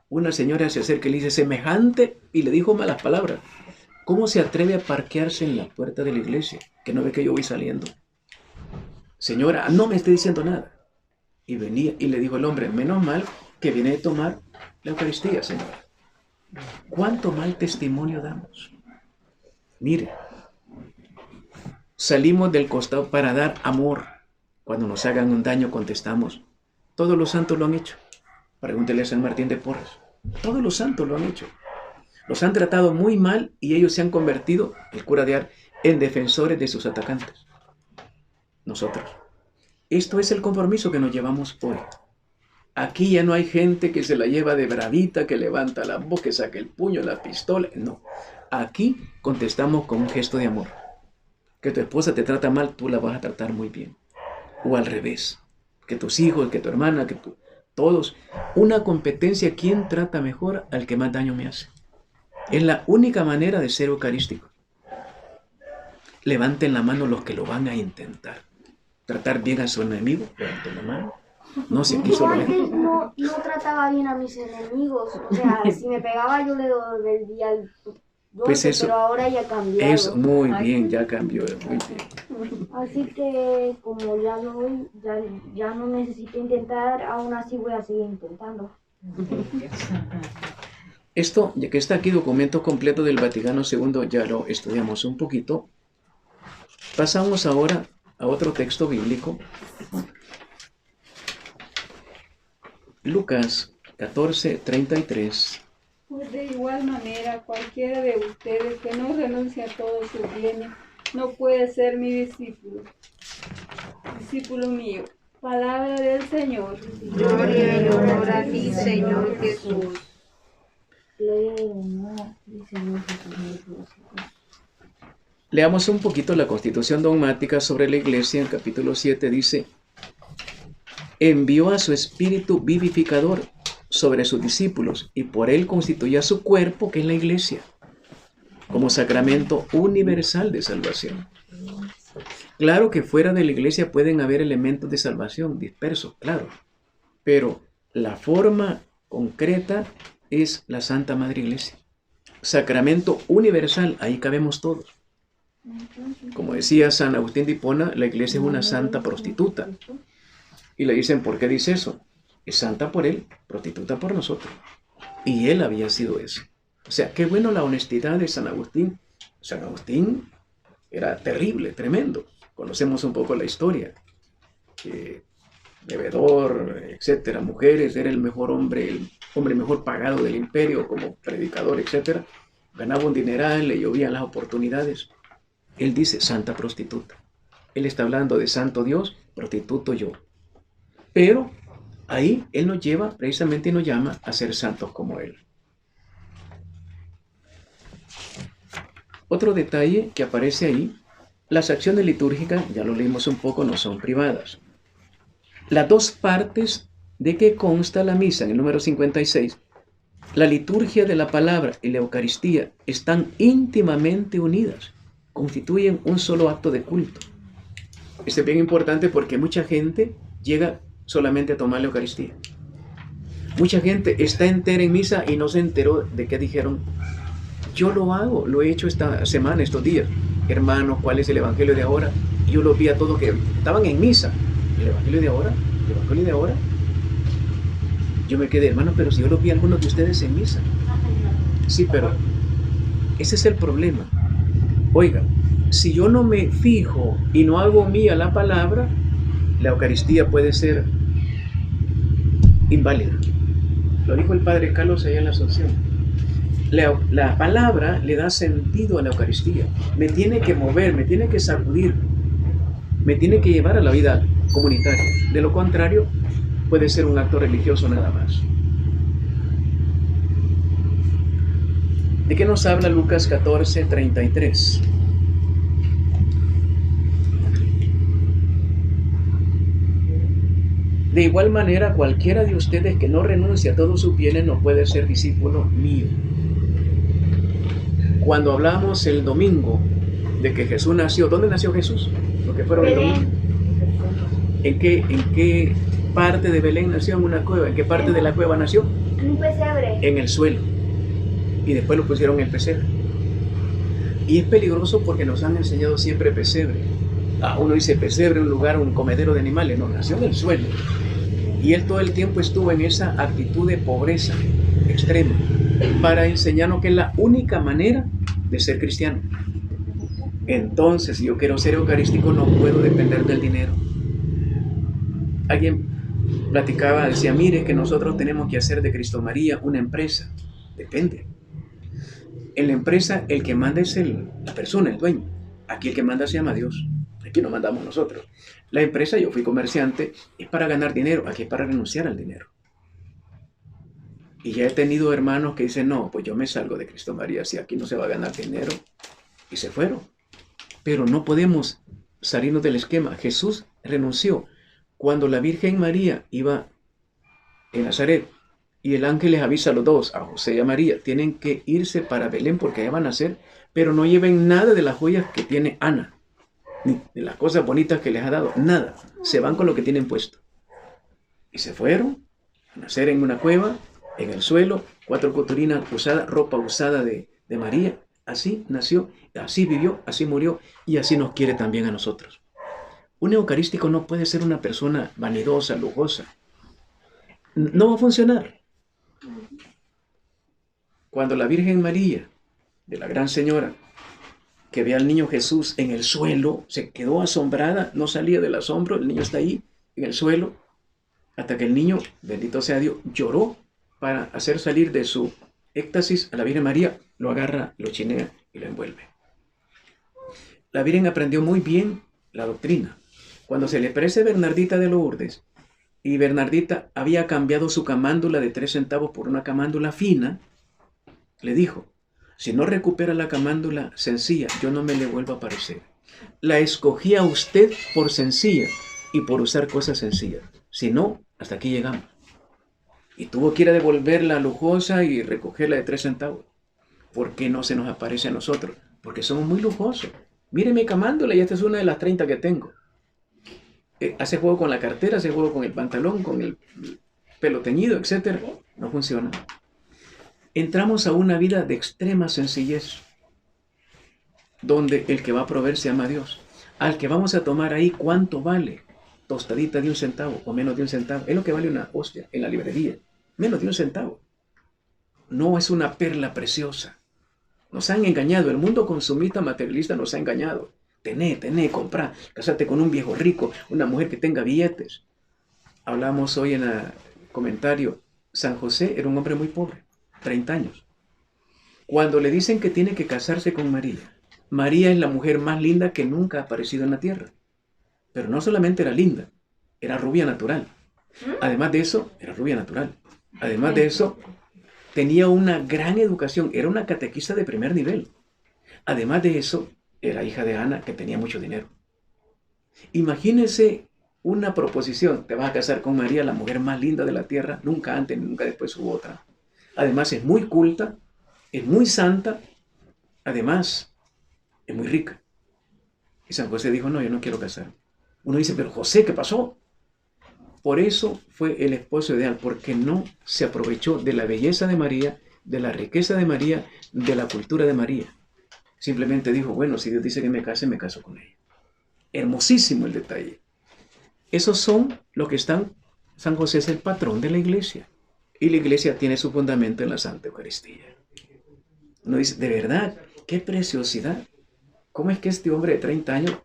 Una señora se acerca y le dice, semejante, y le dijo malas palabras. ¿Cómo se atreve a parquearse en la puerta de la iglesia? Que no ve que yo voy saliendo. Señora, no me esté diciendo nada. Y venía y le dijo el hombre, menos mal que viene de tomar la Eucaristía, señora. ¿Cuánto mal testimonio damos? Mire, salimos del costado para dar amor. Cuando nos hagan un daño contestamos. Todos los santos lo han hecho. Pregúntele a San Martín de Porres. Todos los santos lo han hecho. Los han tratado muy mal y ellos se han convertido, el cura de Ars, en defensores de sus atacantes. Nosotros. Esto es el compromiso que nos llevamos hoy. Aquí ya no hay gente que se la lleva de bravita, que levanta la voz, que saca el puño, la pistola. No. Aquí contestamos con un gesto de amor. Que tu esposa te trata mal, tú la vas a tratar muy bien. O al revés. Que tus hijos, que tu hermana, que todos. Una competencia, ¿quién trata mejor al que más daño me hace? Es la única manera de ser eucarístico. Levanten la mano los que lo van a intentar. Tratar bien a su enemigo, levanten la mano. No, si aquí Yo solamente... antes no trataba bien a mis enemigos. O sea, si me pegaba yo le devolvía Pues eso pero ahora ya ha cambiado. es muy bien, ya cambió, muy bien. Así que como ya no necesito intentar, aún así voy a seguir intentando. Esto, ya que está aquí documento completo del Vaticano II, ya lo estudiamos un poquito. Pasamos ahora a otro texto bíblico. Lucas 14:33. Pues de igual manera, cualquiera de ustedes que no renuncie a todos sus bienes, no puede ser mi discípulo mío. Palabra del Señor. Gloria y honor a ti, Señor Jesús. Gloria y honor a ti, Señor Jesús. Leamos un poquito la Constitución Dogmática sobre la Iglesia. En capítulo 7 dice: envió a su Espíritu vivificador sobre sus discípulos y por él constituyó su cuerpo, que es la Iglesia, como sacramento universal de salvación. Claro que fuera de la Iglesia pueden haber elementos de salvación dispersos, claro, pero la forma concreta es la Santa Madre Iglesia. Sacramento universal, ahí cabemos todos. Como decía San Agustín de Hipona, la Iglesia es una santa prostituta. Y le dicen, ¿por qué dice eso? Es santa por él, prostituta por nosotros. Y él había sido eso. O sea, qué bueno la honestidad de San Agustín. San Agustín era terrible, tremendo. Conocemos un poco la historia. Bebedor, etcétera, mujeres, era el mejor hombre, el hombre mejor pagado del imperio como predicador, etcétera. Ganaba un dineral, le llovían las oportunidades. Él dice santa prostituta. Él está hablando de santo Dios, prostituto yo. Pero ahí Él nos lleva, precisamente nos llama a ser santos como Él. Otro detalle que aparece ahí, las acciones litúrgicas, ya lo leímos un poco, no son privadas. Las dos partes de que consta la misa, en el número 56, la liturgia de la palabra y la Eucaristía están íntimamente unidas, constituyen un solo acto de culto. Esto es bien importante porque mucha gente llega solamente a tomar la Eucaristía. Mucha gente está entera en misa y no se enteró de qué dijeron. Yo lo hago, lo he hecho esta semana, estos días. Hermanos, ¿cuál es el Evangelio de ahora? Y yo los vi a todos que estaban en misa. ¿El Evangelio de ahora? ¿El Evangelio de ahora? Yo me quedé, hermano, pero si yo los vi a algunos de ustedes en misa. Sí, pero ese es el problema. Oiga, si yo no me fijo y no hago mía la palabra, la Eucaristía puede ser inválida. Lo dijo el Padre Carlos allá en la Asunción. La palabra le da sentido a la Eucaristía. Me tiene que mover, me tiene que sacudir, me tiene que llevar a la vida comunitaria. De lo contrario, puede ser un acto religioso nada más. ¿De qué nos habla Lucas 14:33? De igual manera, cualquiera de ustedes que no renuncie a todos sus bienes no puede ser discípulo mío. Cuando hablamos el domingo de que Jesús nació, ¿dónde nació Jesús? Lo que fueron el domingo. ¿En qué parte de Belén nació? En una cueva. ¿En qué parte de la cueva nació? En un pesebre. En el suelo. Y después lo pusieron en el pesebre. Y es peligroso porque nos han enseñado siempre pesebre. Uno dice pesebre, un lugar, un comedero de animales. No, nació en el suelo. Y él todo el tiempo estuvo en esa actitud de pobreza extrema para enseñarnos que es la única manera de ser cristiano. Entonces, si yo quiero ser eucarístico, no puedo depender del dinero. Alguien platicaba, decía, mire que nosotros tenemos que hacer de Cristo María una empresa. Depende. En la empresa el que manda es la persona, el dueño. Aquí el que manda se llama Dios. Aquí no mandamos nosotros. La empresa, yo fui comerciante, es para ganar dinero. Aquí es para renunciar al dinero. Y ya he tenido hermanos que dicen, no, pues yo me salgo de Cristo María, si aquí no se va a ganar dinero. Y se fueron. Pero no podemos salirnos del esquema. Jesús renunció. Cuando la Virgen María iba en Nazaret y el ángel les avisa a los dos, a José y a María, tienen que irse para Belén porque allá van a nacer, pero no lleven nada de las joyas que tiene Ana, ni de las cosas bonitas que les ha dado, nada. Se van con lo que tienen puesto. Y se fueron a nacer en una cueva, en el suelo, 4 coturinas usadas, ropa usada de María, Así nació, así vivió, así murió y así nos quiere también a nosotros. Un eucarístico no puede ser una persona vanidosa, lujosa. No va a funcionar. Cuando la Virgen María, de la Gran Señora, que ve al niño Jesús en el suelo, se quedó asombrada, no salía del asombro, el niño está ahí, en el suelo, hasta que el niño, bendito sea Dios, lloró para hacer salir de su éxtasis a la Virgen María, lo agarra, lo chinea y lo envuelve. La Virgen aprendió muy bien la doctrina. Cuando se le aparece Bernardita de Lourdes, y Bernardita había cambiado su camándula de 3 centavos por una camándula fina, le dijo, si no recupera la camándula sencilla, yo no me le vuelvo a aparecer. La escogí a usted por sencilla y por usar cosas sencillas. Si no, hasta aquí llegamos. Y tuvo que ir a devolver la lujosa y recogerla de 3 centavos. ¿Por qué no se nos aparece a nosotros? Porque somos muy lujosos. Mire mi camándula y esta es una de las 30 que tengo. Hace juego con la cartera, hace juego con el pantalón, con el pelo teñido, etc. No funciona. Entramos a una vida de extrema sencillez, donde el que va a proveer se llama Dios. Al que vamos a tomar ahí, ¿cuánto vale? Tostadita de 1 centavo o menos de 1 centavo. Es lo que vale una hostia en la librería. Menos de 1 centavo. No es una perla preciosa. Nos han engañado. El mundo consumista materialista nos ha engañado. Tené, comprá, casate con un viejo rico, una mujer que tenga billetes. Hablamos hoy en el comentario, San José era un hombre muy pobre, 30 años. Cuando le dicen que tiene que casarse con María, María es la mujer más linda que nunca ha aparecido en la tierra. Pero no solamente era linda, era rubia natural. Además de eso, era rubia natural. Además de eso, tenía una gran educación, era una catequista de primer nivel. Además de eso, era hija de Ana, que tenía mucho dinero. Imagínense una proposición, te vas a casar con María, la mujer más linda de la tierra, nunca antes, nunca después hubo otra. Además es muy culta, es muy santa, además es muy rica. Y San José dijo, no, yo no quiero casarme. Uno dice, pero José, ¿qué pasó? Por eso fue el esposo ideal, porque no se aprovechó de la belleza de María, de la riqueza de María, de la cultura de María. Simplemente dijo, bueno, si Dios dice que me case, me caso con ella. Hermosísimo el detalle. Esos son los que están, San José es el patrón de la iglesia. Y la iglesia tiene su fundamento en la Santa Eucaristía. Uno dice, de verdad, qué preciosidad. ¿Cómo es que este hombre de 30 años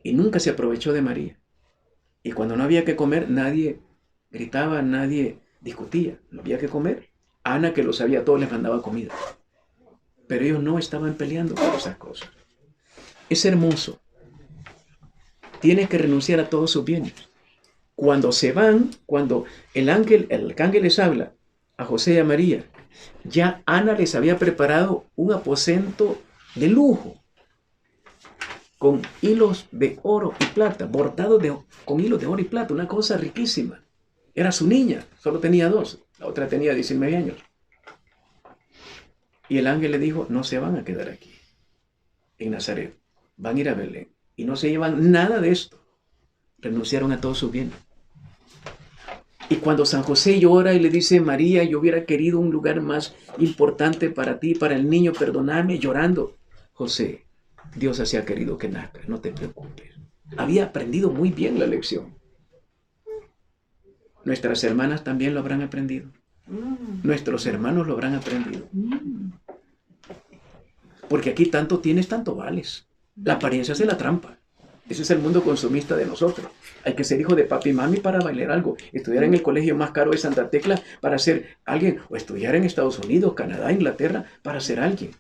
y nunca se aprovechó de María? Y cuando no había que comer, nadie gritaba, nadie discutía. No había que comer. Ana, que lo sabía todo, les mandaba comida. Pero ellos no estaban peleando por esas cosas. Es hermoso. Tiene que renunciar a todos sus bienes. Cuando se van, cuando el arcángel les habla a José y a María, ya Ana les había preparado un aposento de lujo, con hilos de oro y plata, bordado con hilos de oro y plata, una cosa riquísima. Era su niña, solo tenía 2, la otra tenía 19 años. Y el ángel le dijo, no se van a quedar aquí, en Nazaret, van a ir a Belén. Y no se llevan nada de esto. Renunciaron a todos sus bienes. Y cuando San José llora y le dice, María, yo hubiera querido un lugar más importante para ti, para el niño, perdóname, llorando. José, Dios así ha querido que nazca, no te preocupes. Había aprendido muy bien la lección. Nuestras hermanas también lo habrán aprendido. Nuestros hermanos lo habrán aprendido. Porque aquí tanto tienes, tanto vales. La apariencia hace la trampa. Ese es el mundo consumista de nosotros. Hay que ser hijo de papi y mami para bailar algo. Estudiar en el colegio más caro de Santa Tecla para ser alguien. O estudiar en Estados Unidos, Canadá, Inglaterra para ser alguien.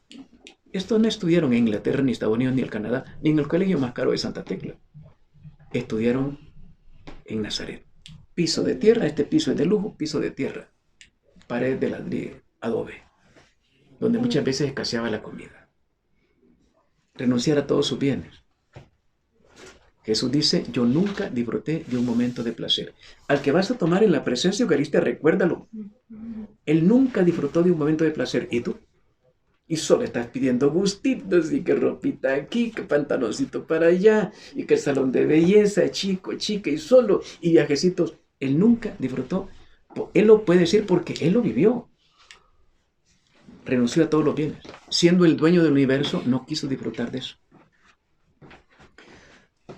Estos no estudiaron en Inglaterra, ni Estados Unidos, ni en Canadá, ni en el colegio más caro de Santa Tecla. Estudiaron en Nazaret. Piso de tierra, este piso es de lujo, piso de tierra. Pared de ladrillo, adobe, donde muchas veces escaseaba la comida. Renunciar a todos sus bienes. Jesús dice, yo nunca disfruté de un momento de placer. Al que vas a tomar en la presencia eucarística, recuérdalo. Él nunca disfrutó de un momento de placer. ¿Y tú? Y solo estás pidiendo gustitos, y que ropita aquí, que pantaloncito para allá, y que salón de belleza, chico, chica, y solo, y viajecitos. Él nunca disfrutó. Él lo puede decir porque él lo vivió. renunció a todos los bienes. Siendo el dueño del universo, no quiso disfrutar de eso.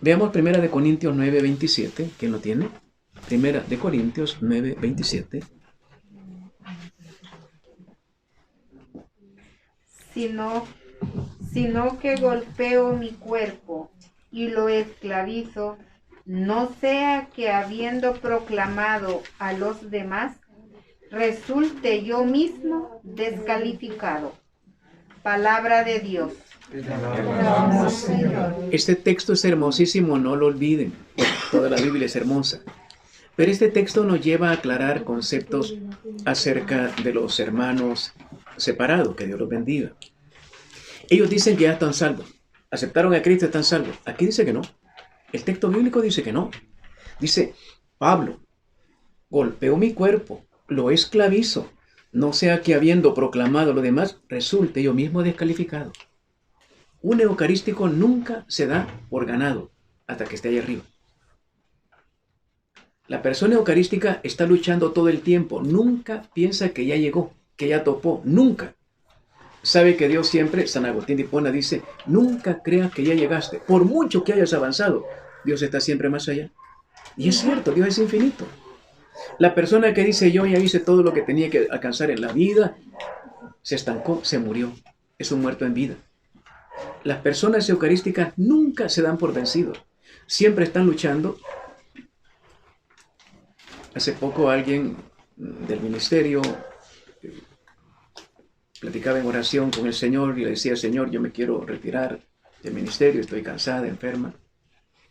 Veamos 1 Corintios 9:27. ¿Quién lo tiene? 1 Corintios 9:27. Sino que golpeo mi cuerpo y lo esclavizo, no sea que habiendo proclamado a los demás, resulte yo mismo descalificado. Palabra de Dios. Este texto es hermosísimo, no lo olviden. Toda la Biblia es hermosa. Pero este texto nos lleva a aclarar conceptos acerca de los hermanos separados. Que Dios los bendiga. Ellos dicen que ya están salvos. Aceptaron a Cristo y están salvos. Aquí dice que no. El texto bíblico dice que no. Dice, Pablo, golpeo mi cuerpo, lo esclavizo, no sea que habiendo proclamado lo demás, resulte yo mismo descalificado. Un eucarístico nunca se da por ganado hasta que esté ahí arriba. La persona eucarística está luchando todo el tiempo. Nunca piensa que ya llegó, que ya topó. Nunca. Sabe que Dios siempre, San Agustín de Hipona dice, nunca creas que ya llegaste. Por mucho que hayas avanzado, Dios está siempre más allá. Y es cierto, Dios es infinito. La persona que dice, yo ya hice todo lo que tenía que alcanzar en la vida, se estancó, se murió. Es un muerto en vida. Las personas eucarísticas nunca se dan por vencidos. Siempre están luchando. Hace poco alguien del ministerio platicaba en oración con el Señor y le decía, Señor, yo me quiero retirar del ministerio, estoy cansada, enferma.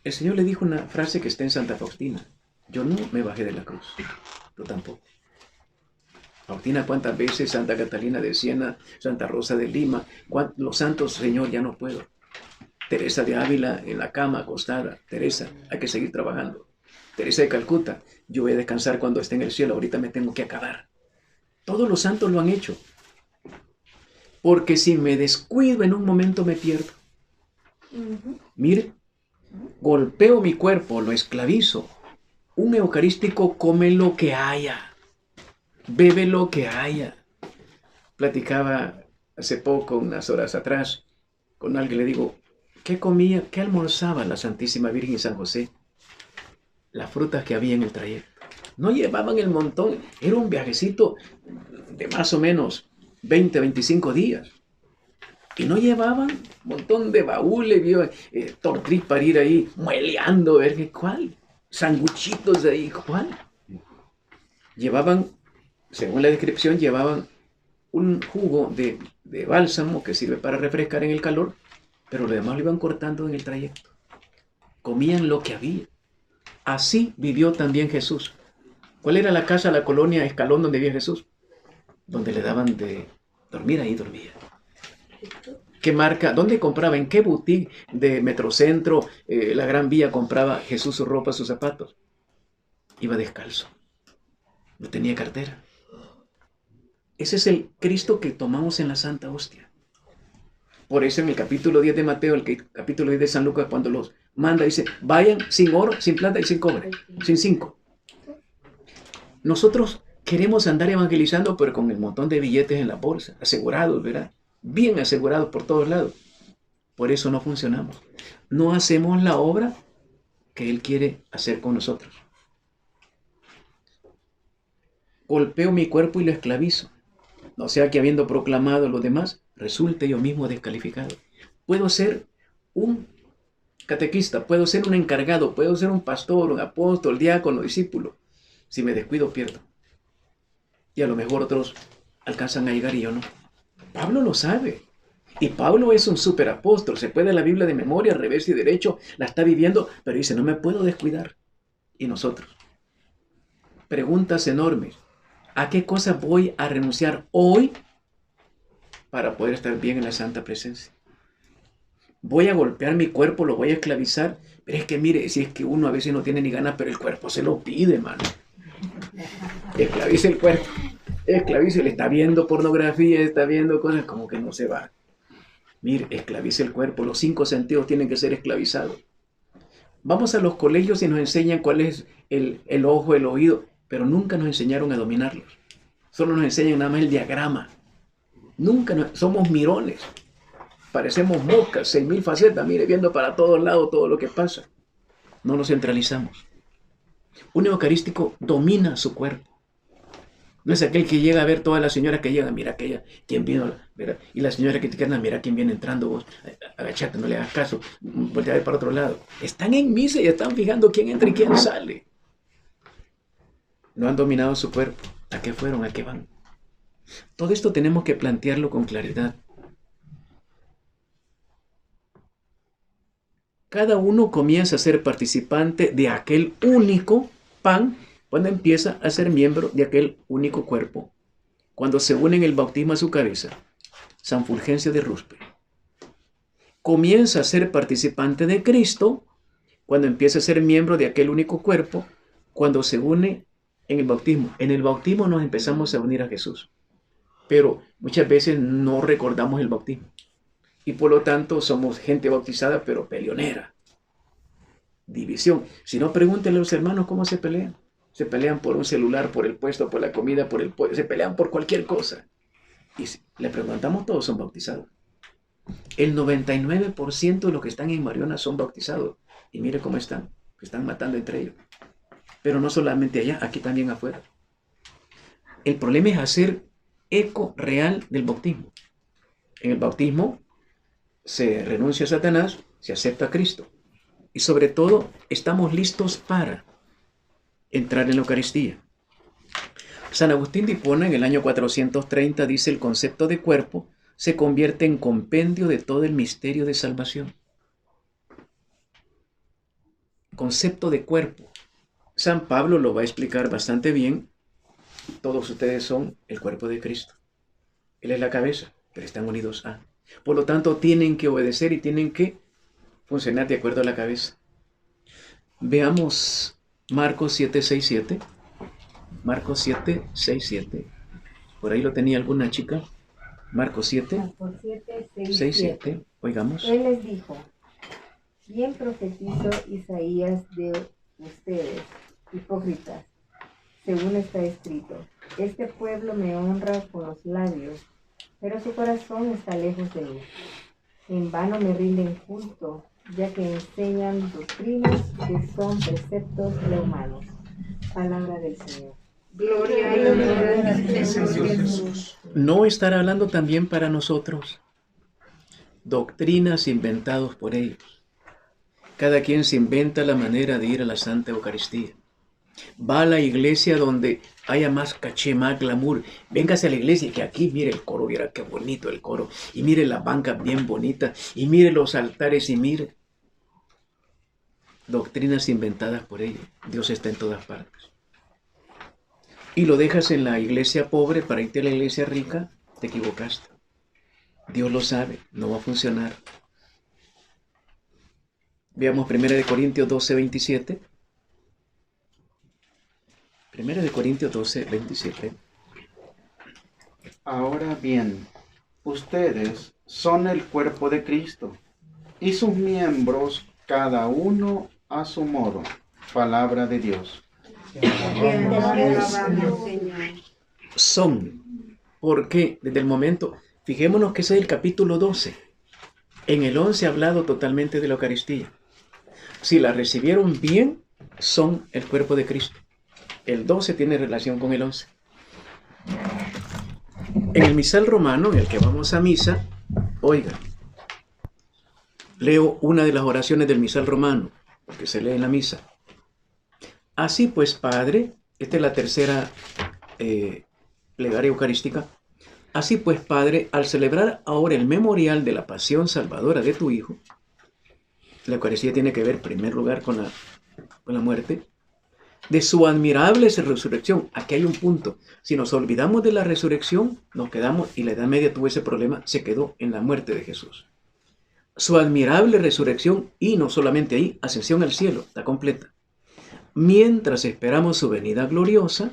El Señor le dijo una frase que está en Santa Faustina. Yo no me bajé de la cruz. Tú tampoco. Faustina, ¿cuántas veces? Santa Catalina de Siena, Santa Rosa de Lima, los santos, Señor, ya no puedo. Teresa de Ávila en la cama acostada. Teresa, hay que seguir trabajando. Teresa de Calcuta, yo voy a descansar cuando esté en el cielo, ahorita me tengo que acabar. Todos los santos lo han hecho. Porque si me descuido en un momento me pierdo. Mire, golpeo mi cuerpo, lo esclavizo. Un eucarístico come lo que haya, bebe lo que haya. Platicaba hace poco, unas horas atrás, con alguien, le digo, ¿qué comía, qué almorzaba la Santísima Virgen y San José? Las frutas que había en el trayecto. No llevaban el montón, era un viajecito de más o menos 20, 25 días. Y no llevaban un montón de baúles, tortriz para ir ahí mueleando, ver cuál. Sanguchitos de ahí, ¿cuál? Llevaban, según la descripción, llevaban un jugo de bálsamo que sirve para refrescar en el calor, pero lo demás lo iban cortando en el trayecto. Comían lo que había. Así vivió también Jesús. ¿Cuál era la casa, la colonia, Escalón donde vivía Jesús? Donde le daban de dormir, ahí dormía. ¿Qué marca? ¿Dónde compraba? ¿En qué boutique de Metrocentro, la Gran Vía compraba Jesús su ropa, sus zapatos? Iba descalzo. No tenía cartera. Ese es el Cristo que tomamos en la Santa Hostia. Por eso en el capítulo 10 de Mateo, el capítulo 10 de San Lucas, cuando los manda, dice, vayan sin oro, sin plata y sin cobre, sin 5. Nosotros queremos andar evangelizando, pero con el montón de billetes en la bolsa, asegurados, ¿verdad? Bien asegurados por todos lados. Por eso no funcionamos. No hacemos la obra que Él quiere hacer con nosotros. Golpeo mi cuerpo y lo esclavizo. No sea que habiendo proclamado lo demás, resulte yo mismo descalificado. Puedo ser un catequista, puedo ser un encargado, puedo ser un pastor, un apóstol, diácono, discípulo. Si me descuido, pierdo. Y a lo mejor otros alcanzan a llegar y yo no. Pablo lo sabe. Y Pablo es un superapóstol. Se puede la Biblia de memoria, revés y derecho, la está viviendo, pero dice, no me puedo descuidar. Y nosotros. Preguntas enormes. ¿A qué cosa voy a renunciar hoy para poder estar bien en la santa presencia? Voy a golpear mi cuerpo, lo voy a esclavizar. Pero es que mire, si es que uno a veces no tiene ni ganas, pero el cuerpo se lo pide, hermano. Esclavice el cuerpo. Esclavice, le está viendo pornografía, está viendo cosas como que no se va. Mire, esclavice el cuerpo. Los 5 sentidos tienen que ser esclavizados. Vamos a los colegios y nos enseñan cuál es el ojo, el oído, pero nunca nos enseñaron a dominarlos. Solo nos enseñan nada más el diagrama. Nunca somos mirones. Parecemos moscas, 6.000 facetas, mire, viendo para todos lados todo lo que pasa. No nos centralizamos. Un eucarístico domina su cuerpo. No es aquel que llega a ver todas las señoras que llegan, mira aquella, quién vino, mira, y la señora que te queda, mira quién viene entrando, vos, agachate, no le hagas caso, voltea a ver para otro lado. Están en misa y están fijando quién entra y quién sale. No han dominado su cuerpo. ¿A qué fueron? ¿A qué van? Todo esto tenemos que plantearlo con claridad. Cada uno comienza a ser participante de aquel único pan cuando empieza a ser miembro de aquel único cuerpo, cuando se une en el bautismo a su cabeza, San Fulgencio de Ruspe. Comienza a ser participante de Cristo cuando empieza a ser miembro de aquel único cuerpo, cuando se une en el bautismo. En el bautismo nos empezamos a unir a Jesús, pero muchas veces no recordamos el bautismo. Y por lo tanto somos gente bautizada, pero peleonera. División. Si no, pregúntenle a los hermanos cómo se pelean. Se pelean por un celular, por el puesto, por la comida, por el puesto. Se pelean por cualquier cosa. Y si le preguntamos, todos son bautizados. El 99% de los que están en Mariona son bautizados. Y mire cómo están. Se están matando entre ellos. Pero no solamente allá, aquí también afuera. El problema es hacer eco real del bautismo. En el bautismo se renuncia a Satanás, se acepta a Cristo. Y sobre todo, estamos listos para entrar en la Eucaristía. San Agustín de Hipona, en el año 430, dice: el concepto de cuerpo se convierte en compendio de todo el misterio de salvación. Concepto de cuerpo. San Pablo lo va a explicar bastante bien. Todos ustedes son el cuerpo de Cristo. Él es la cabeza, pero están unidos a. Por lo tanto, tienen que obedecer y tienen que funcionar de acuerdo a la cabeza. Veamos Marcos 7:6-7. Marcos 7:6-7. Por ahí lo tenía alguna chica. Marcos 7:6-7. Oigamos. Él les dijo: bien profetizó Isaías de ustedes, hipócritas, según está escrito: este pueblo me honra con los labios, pero su corazón está lejos de mí. En vano me rinden culto, ya que enseñan doctrinas que son preceptos de humanos. Palabra del Señor. Gloria a Dios. ¿No estará hablando también para nosotros? Doctrinas inventadas por ellos. Cada quien se inventa la manera de ir a la Santa Eucaristía. Va a la iglesia donde haya más caché, más glamour. Véngase a la iglesia que aquí mire el coro, mira qué bonito el coro. Y mire la banca bien bonita. Y mire los altares y mire. Doctrinas inventadas por ellos. Dios está en todas partes. Y lo dejas en la iglesia pobre para irte a la iglesia rica, te equivocaste. Dios lo sabe, no va a funcionar. Veamos 1 Corintios 12:27. 1 Corintios 12:27. Ahora bien, ustedes son el cuerpo de Cristo y sus miembros cada uno a su modo. Palabra de Dios. Son, porque desde el momento, fijémonos que ese es el capítulo 12. En el 11 ha hablado totalmente de la Eucaristía. Si la recibieron bien, son el cuerpo de Cristo. El 12 tiene relación con el 11. En el misal romano, en el que vamos a misa, oiga, leo una de las oraciones del misal romano, que se lee en la misa. Así pues, Padre, esta es la tercera plegaria eucarística. Así pues, Padre, al celebrar ahora el memorial de la pasión salvadora de tu Hijo, la Eucaristía tiene que ver en primer lugar con la muerte, de su admirable resurrección. Aquí hay un punto. Si nos olvidamos de la resurrección, nos quedamos, y la Edad Media tuvo ese problema, se quedó en la muerte de Jesús. Su admirable resurrección, y no solamente ahí, ascensión al cielo, está completa. Mientras esperamos su venida gloriosa,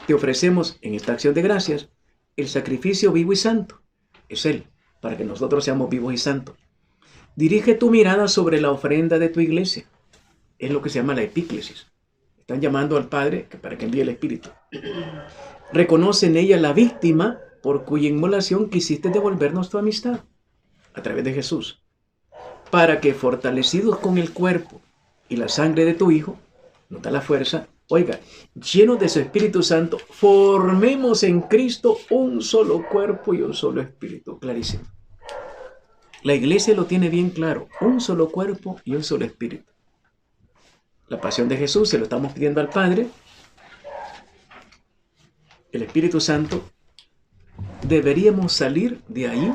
te ofrecemos en esta acción de gracias el sacrificio vivo y santo. Es Él, para que nosotros seamos vivos y santos. Dirige tu mirada sobre la ofrenda de tu iglesia. Es lo que se llama la epíclesis. Están llamando al Padre para que envíe el Espíritu. Reconoce en ella la víctima por cuya inmolación quisiste devolvernos tu amistad a través de Jesús, para que fortalecidos con el cuerpo y la sangre de tu Hijo, nota la fuerza, oiga, llenos de su Espíritu Santo, formemos en Cristo un solo cuerpo y un solo espíritu. Clarísimo. La iglesia lo tiene bien claro, un solo cuerpo y un solo espíritu. La pasión de Jesús se lo estamos pidiendo al Padre. El Espíritu Santo, deberíamos salir de ahí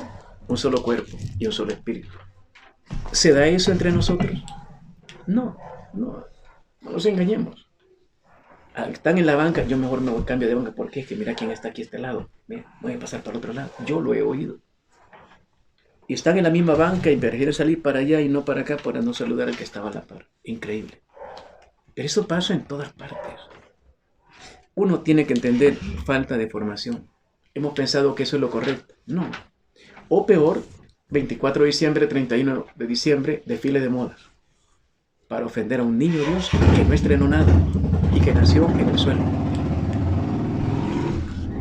un solo cuerpo y un solo espíritu. ¿Se da eso entre nosotros? No nos engañemos. Están en la banca, yo mejor me voy a cambiar de banca, porque es que mira quién está aquí a este lado. Mira, voy a pasar para el otro lado. Yo lo he oído. Y están en la misma banca y prefieren salir para allá y no para acá para no saludar al que estaba a la par. Increíble. Pero eso pasa en todas partes. Uno tiene que entender falta de formación. Hemos pensado que eso es lo correcto. No. O peor, 24 de diciembre, 31 de diciembre, desfile de modas. Para ofender a un niño Dios que no estrenó nada y que nació en el suelo.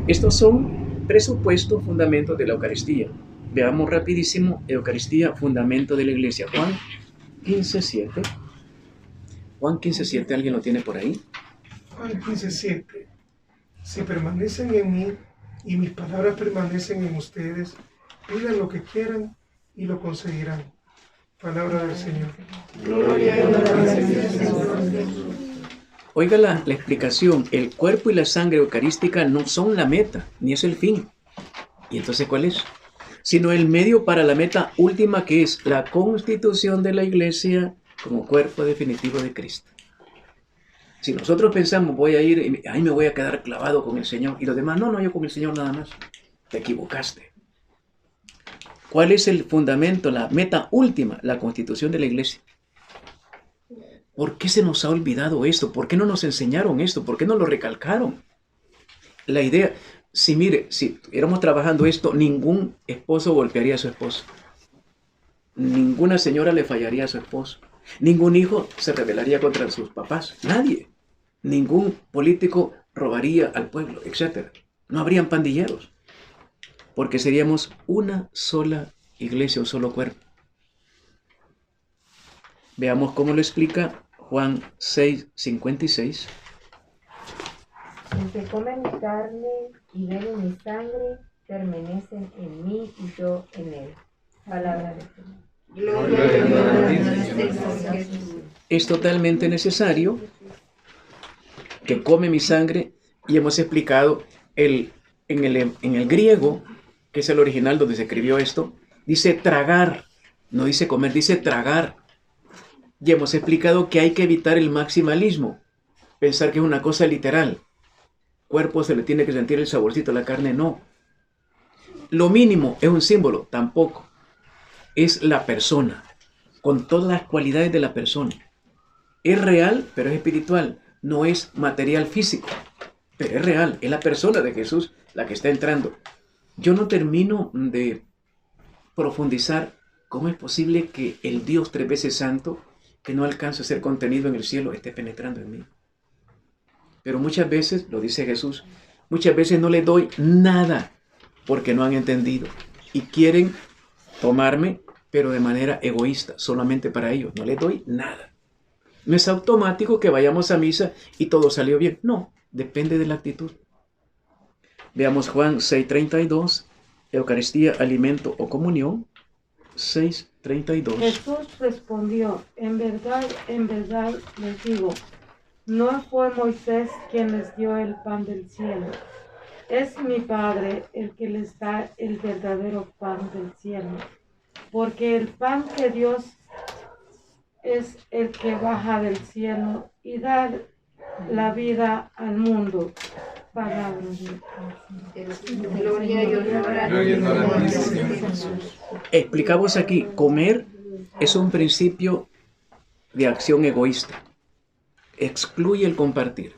Estos son presupuestos, fundamentos de la Eucaristía. Veamos rapidísimo, Eucaristía, fundamento de la Iglesia. Juan 15:7. Juan 15:7, ¿alguien lo tiene por ahí? Juan 15:7. Si permanecen en mí y mis palabras permanecen en ustedes, pidan lo que quieran y lo conseguirán. Palabra del Señor. Gloria a Señor. Oiga la explicación. El cuerpo y la sangre eucarística no son la meta, ni es el fin. ¿Y entonces cuál es? Sino el medio para la meta última, que es la constitución de la Iglesia como cuerpo definitivo de Cristo. Si nosotros pensamos, voy a ir, y ahí me voy a quedar clavado con el Señor, y los demás, no, yo con el Señor nada más. Te equivocaste. ¿Cuál es el fundamento, la meta última? La constitución de la Iglesia. ¿Por qué se nos ha olvidado esto? ¿Por qué no nos enseñaron esto? ¿Por qué no lo recalcaron? La idea, si estuviéramos trabajando esto, ningún esposo golpearía a su esposa. Ninguna señora le fallaría a su esposo. Ningún hijo se rebelaría contra sus papás. Nadie. Ningún político robaría al pueblo, etc. No habrían pandilleros. Porque seríamos una sola iglesia, un solo cuerpo. Veamos cómo lo explica Juan 6:56. El que come mi carne y bebe mi sangre, permanecen en mí y yo en él. Palabra de Dios. Es totalmente necesario que come mi sangre, y hemos explicado en el griego, que es el original donde se escribió esto, dice tragar, no dice comer, dice tragar. Y hemos explicado que hay que evitar el maximalismo, pensar que es una cosa literal. Cuerpo se le tiene que sentir el saborcito a la carne, no. Lo mínimo es un símbolo, tampoco. Es la persona, con todas las cualidades de la persona. Es real, pero es espiritual. No es material físico, pero es real. Es la persona de Jesús la que está entrando. Yo no termino de profundizar cómo es posible que el Dios 3 veces santo, que no alcanza a ser contenido en el cielo, esté penetrando en mí. Pero muchas veces, lo dice Jesús, muchas veces no le doy nada porque no han entendido y quieren tomarme, pero de manera egoísta, solamente para ellos. No les doy nada. No es automático que vayamos a misa y todo salió bien. No, depende de la actitud. Veamos Juan 6:32, Eucaristía, alimento o comunión. 6:32. Jesús respondió, en verdad les digo, no fue Moisés quien les dio el pan del cielo. Es mi Padre el que les da el verdadero pan del cielo. Porque el pan de Dios es el que baja del cielo y da la vida al mundo. Palabra de Dios. Gloria y honor a Dios. Explicamos aquí, comer es un principio de acción egoísta. Excluye el compartir.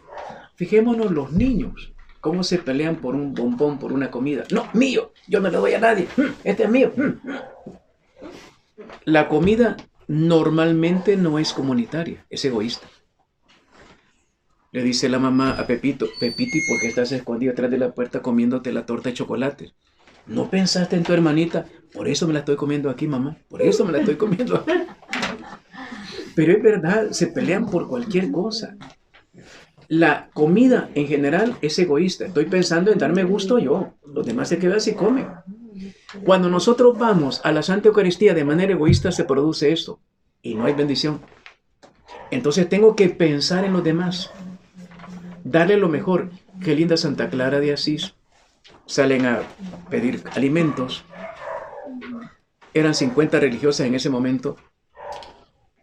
Fijémonos los niños, cómo se pelean por un bombón, por una comida. No, mío, yo no le doy a nadie. Este es mío. La comida normalmente no es comunitaria, es egoísta. Le dice la mamá a Pepito, Pepito, ¿y por qué estás escondido atrás de la puerta comiéndote la torta de chocolate? ¿No pensaste en tu hermanita? Por eso me la estoy comiendo aquí, mamá. Por eso me la estoy comiendo aquí. Pero es verdad, se pelean por cualquier cosa. La comida en general es egoísta. Estoy pensando en darme gusto yo. Los demás se quedan y comen. Cuando nosotros vamos a la Santa Eucaristía de manera egoísta se produce esto. Y no hay bendición. Entonces tengo que pensar en los demás. Darle lo mejor. Qué linda Santa Clara de Asís. Salen a pedir alimentos. Eran 50 religiosas en ese momento.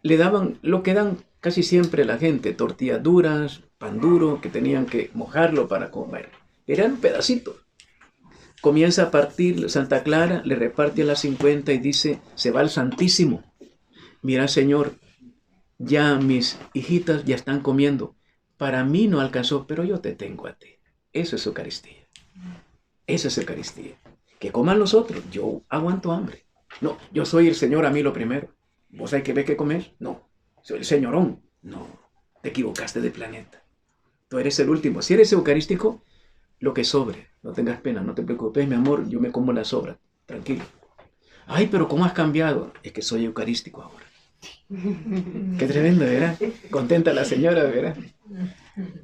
Le daban lo que dan casi siempre la gente, tortillas duras, pan duro, que tenían que mojarlo para comer. Eran pedacitos. Comienza a partir Santa Clara, le reparte a las 50 y dice, se va al Santísimo. Mira, Señor, ya mis hijitas ya están comiendo. Para mí no alcanzó, pero yo te tengo a ti. Eso es Eucaristía. Eso es Eucaristía. Que coman los otros, yo aguanto hambre. No, yo soy el Señor, a mí lo primero. ¿Vos hay que ver qué comer? No. Soy el señorón. No. Te equivocaste de planeta. Tú eres el último. Si eres eucarístico, lo que sobre. No tengas pena, no te preocupes, mi amor. Yo me como la sobra. Tranquilo. Ay, pero ¿cómo has cambiado? Es que soy eucarístico ahora. Qué tremendo, ¿verdad? Contenta la señora, ¿verdad?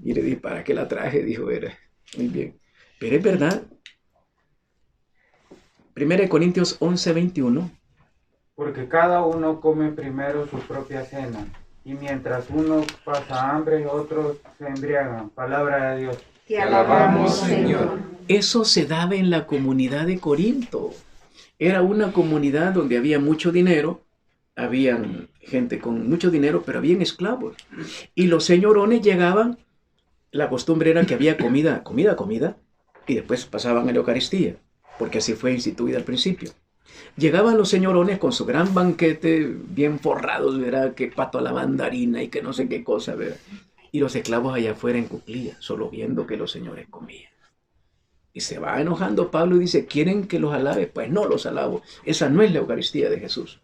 Y le dije, ¿para qué la traje? Dijo, ¿verdad? Muy bien. Pero es verdad. 1 Corintios 11:21. Porque cada uno come primero su propia cena, y mientras uno pasa hambre, otros se embriagan. Palabra de Dios. Te alabamos, Señor. Eso se daba en la comunidad de Corinto. Era una comunidad donde había mucho dinero, habían gente con mucho dinero, pero habían esclavos. Y los señorones llegaban, la costumbre era que había comida, y después pasaban a la Eucaristía, porque así fue instituida al principio. Llegaban los señorones con su gran banquete, bien forrados, ¿verdad? Que pato a la mandarina y que no sé qué cosa, ¿verdad? Y los esclavos allá afuera en cuclilla, solo viendo que los señores comían. Y se va enojando Pablo y dice, ¿quieren que los alabe? Pues no los alabo. Esa no es la Eucaristía de Jesús.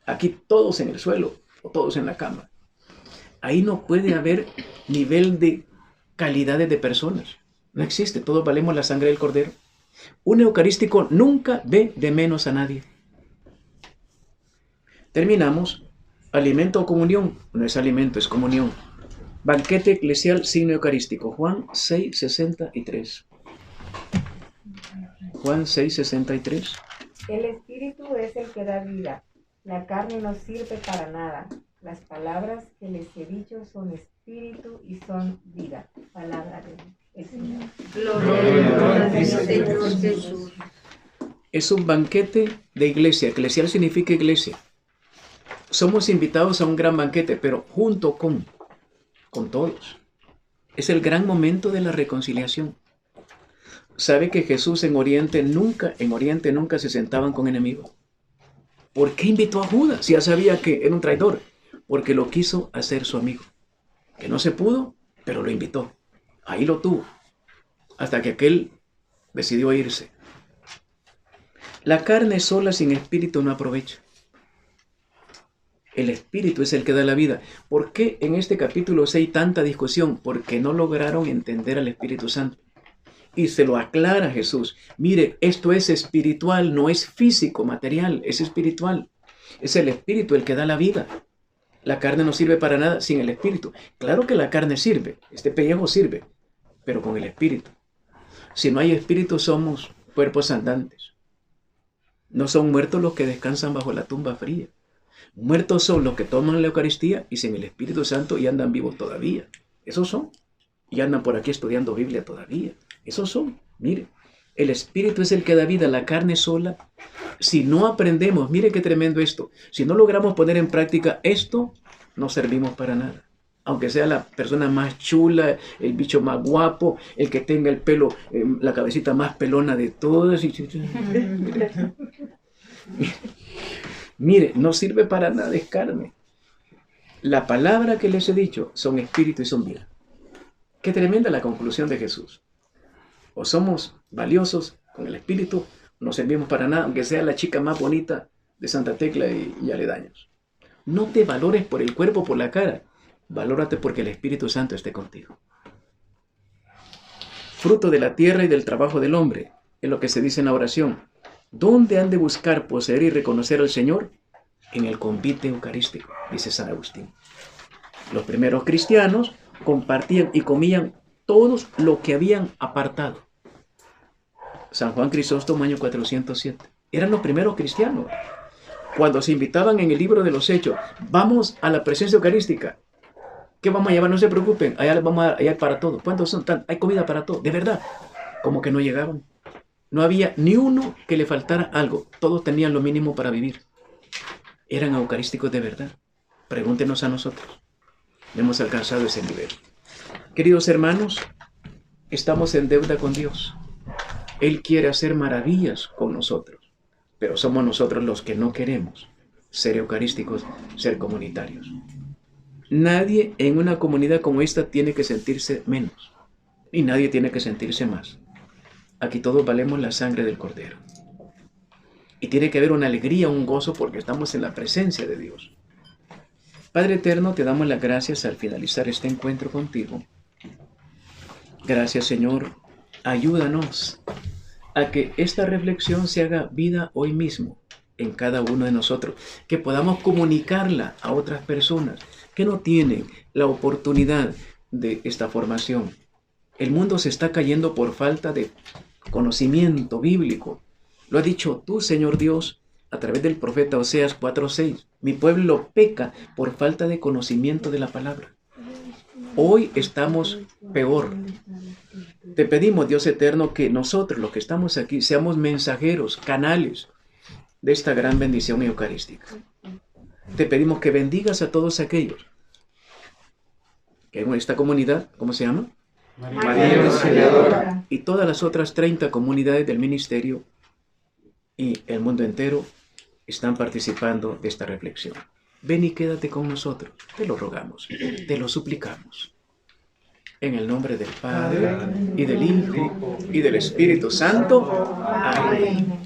Aquí todos en el suelo o todos en la cama. Ahí no puede haber nivel de calidades de personas. No existe, todos valemos la sangre del Cordero. Un eucarístico nunca ve de menos a nadie. Terminamos. Alimento o comunión. No es alimento, es comunión. Banquete eclesial, signo eucarístico. Juan 6:63. Juan 6:63. El espíritu es el que da vida. La carne no sirve para nada. Las palabras que les he dicho son espíritu y son vida. Palabra del Señor. Gloria a Dios, Señor Jesús. Es un banquete de iglesia. Eclesial significa iglesia. Somos invitados a un gran banquete, pero junto con todos. Es el gran momento de la reconciliación. ¿Sabe que Jesús en Oriente nunca se sentaban con enemigos? ¿Por qué invitó a Judas? Si ya sabía que era un traidor. Porque lo quiso hacer su amigo. Que no se pudo, pero lo invitó. Ahí lo tuvo. Hasta que aquel decidió irse. La carne sola sin espíritu no aprovecha. El espíritu es el que da la vida. ¿Por qué en este capítulo 6 hay tanta discusión? Porque no lograron entender al Espíritu Santo. Y se lo aclara Jesús. Mire, esto es espiritual, no es físico, material, es espiritual. Es el espíritu el que da la vida. La carne no sirve para nada sin el espíritu. Claro que la carne sirve, este pellejo sirve, pero con el espíritu. Si no hay espíritu somos cuerpos andantes. No son muertos los que descansan bajo la tumba fría. Muertos son los que toman la Eucaristía y sin el Espíritu Santo y andan vivos todavía. Esos son. Y andan por aquí estudiando Biblia todavía. Esos son. Mire, el Espíritu es el que da vida, la carne sola. Si no aprendemos, mire qué tremendo esto. Si no logramos poner en práctica esto, no servimos para nada. Aunque sea la persona más chula, el bicho más guapo, el que tenga el pelo, la cabecita más pelona de todas. Mire, no sirve para nada, es carne. La palabra que les he dicho son espíritu y son vida. Qué tremenda la conclusión de Jesús. O somos valiosos con el espíritu, no servimos para nada, aunque sea la chica más bonita de Santa Tecla y aledaños. No te valores por el cuerpo, por la cara. Valórate porque el Espíritu Santo esté contigo. fruto de la tierra y del trabajo del hombre, es lo que se dice en la oración. ¿Dónde han de buscar, poseer y reconocer al Señor? En el convite eucarístico, dice San Agustín. Los primeros cristianos compartían y comían todos lo que habían apartado. San Juan Crisóstomo, año 407. Eran los primeros cristianos. Cuando se invitaban en el libro de los Hechos, vamos a la presencia eucarística. ¿Qué vamos a llevar? No se preocupen, allá hay para todo. ¿Cuántos son? Hay comida para todo. De verdad, como que no llegaban. No había ni uno que le faltara algo. Todos tenían lo mínimo para vivir. Eran eucarísticos de verdad. Pregúntenos a nosotros. Hemos alcanzado ese nivel. Queridos hermanos, estamos en deuda con Dios. Él quiere hacer maravillas con nosotros, pero somos nosotros los que no queremos ser eucarísticos, ser comunitarios. Nadie en una comunidad como esta tiene que sentirse menos, y nadie tiene que sentirse más. Aquí todos valemos la sangre del Cordero. Y tiene que haber una alegría, un gozo, porque estamos en la presencia de Dios. Padre eterno, te damos las gracias al finalizar este encuentro contigo. Gracias, Señor. Ayúdanos a que esta reflexión se haga vida hoy mismo en cada uno de nosotros, que podamos comunicarla a otras personas que no tienen la oportunidad de esta formación. El mundo se está cayendo por falta de conocimiento bíblico. Lo ha dicho tú, Señor Dios, a través del profeta Oseas 4:6. Mi pueblo peca por falta de conocimiento de la palabra. Hoy estamos peor. Te pedimos, Dios eterno, que nosotros, los que estamos aquí, seamos mensajeros, canales de esta gran bendición eucarística. Te pedimos que bendigas a todos aquellos que en esta comunidad, ¿cómo se llama? María Auxiliadora. Y todas las otras 30 comunidades del ministerio y el mundo entero están participando de esta reflexión. Ven y quédate con nosotros, te lo rogamos, te lo suplicamos. En el nombre del Padre, y del Hijo, y del Espíritu Santo. Amén.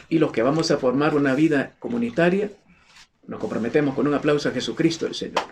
Y los que vamos a formar una vida comunitaria, nos comprometemos con un aplauso a Jesucristo el Señor.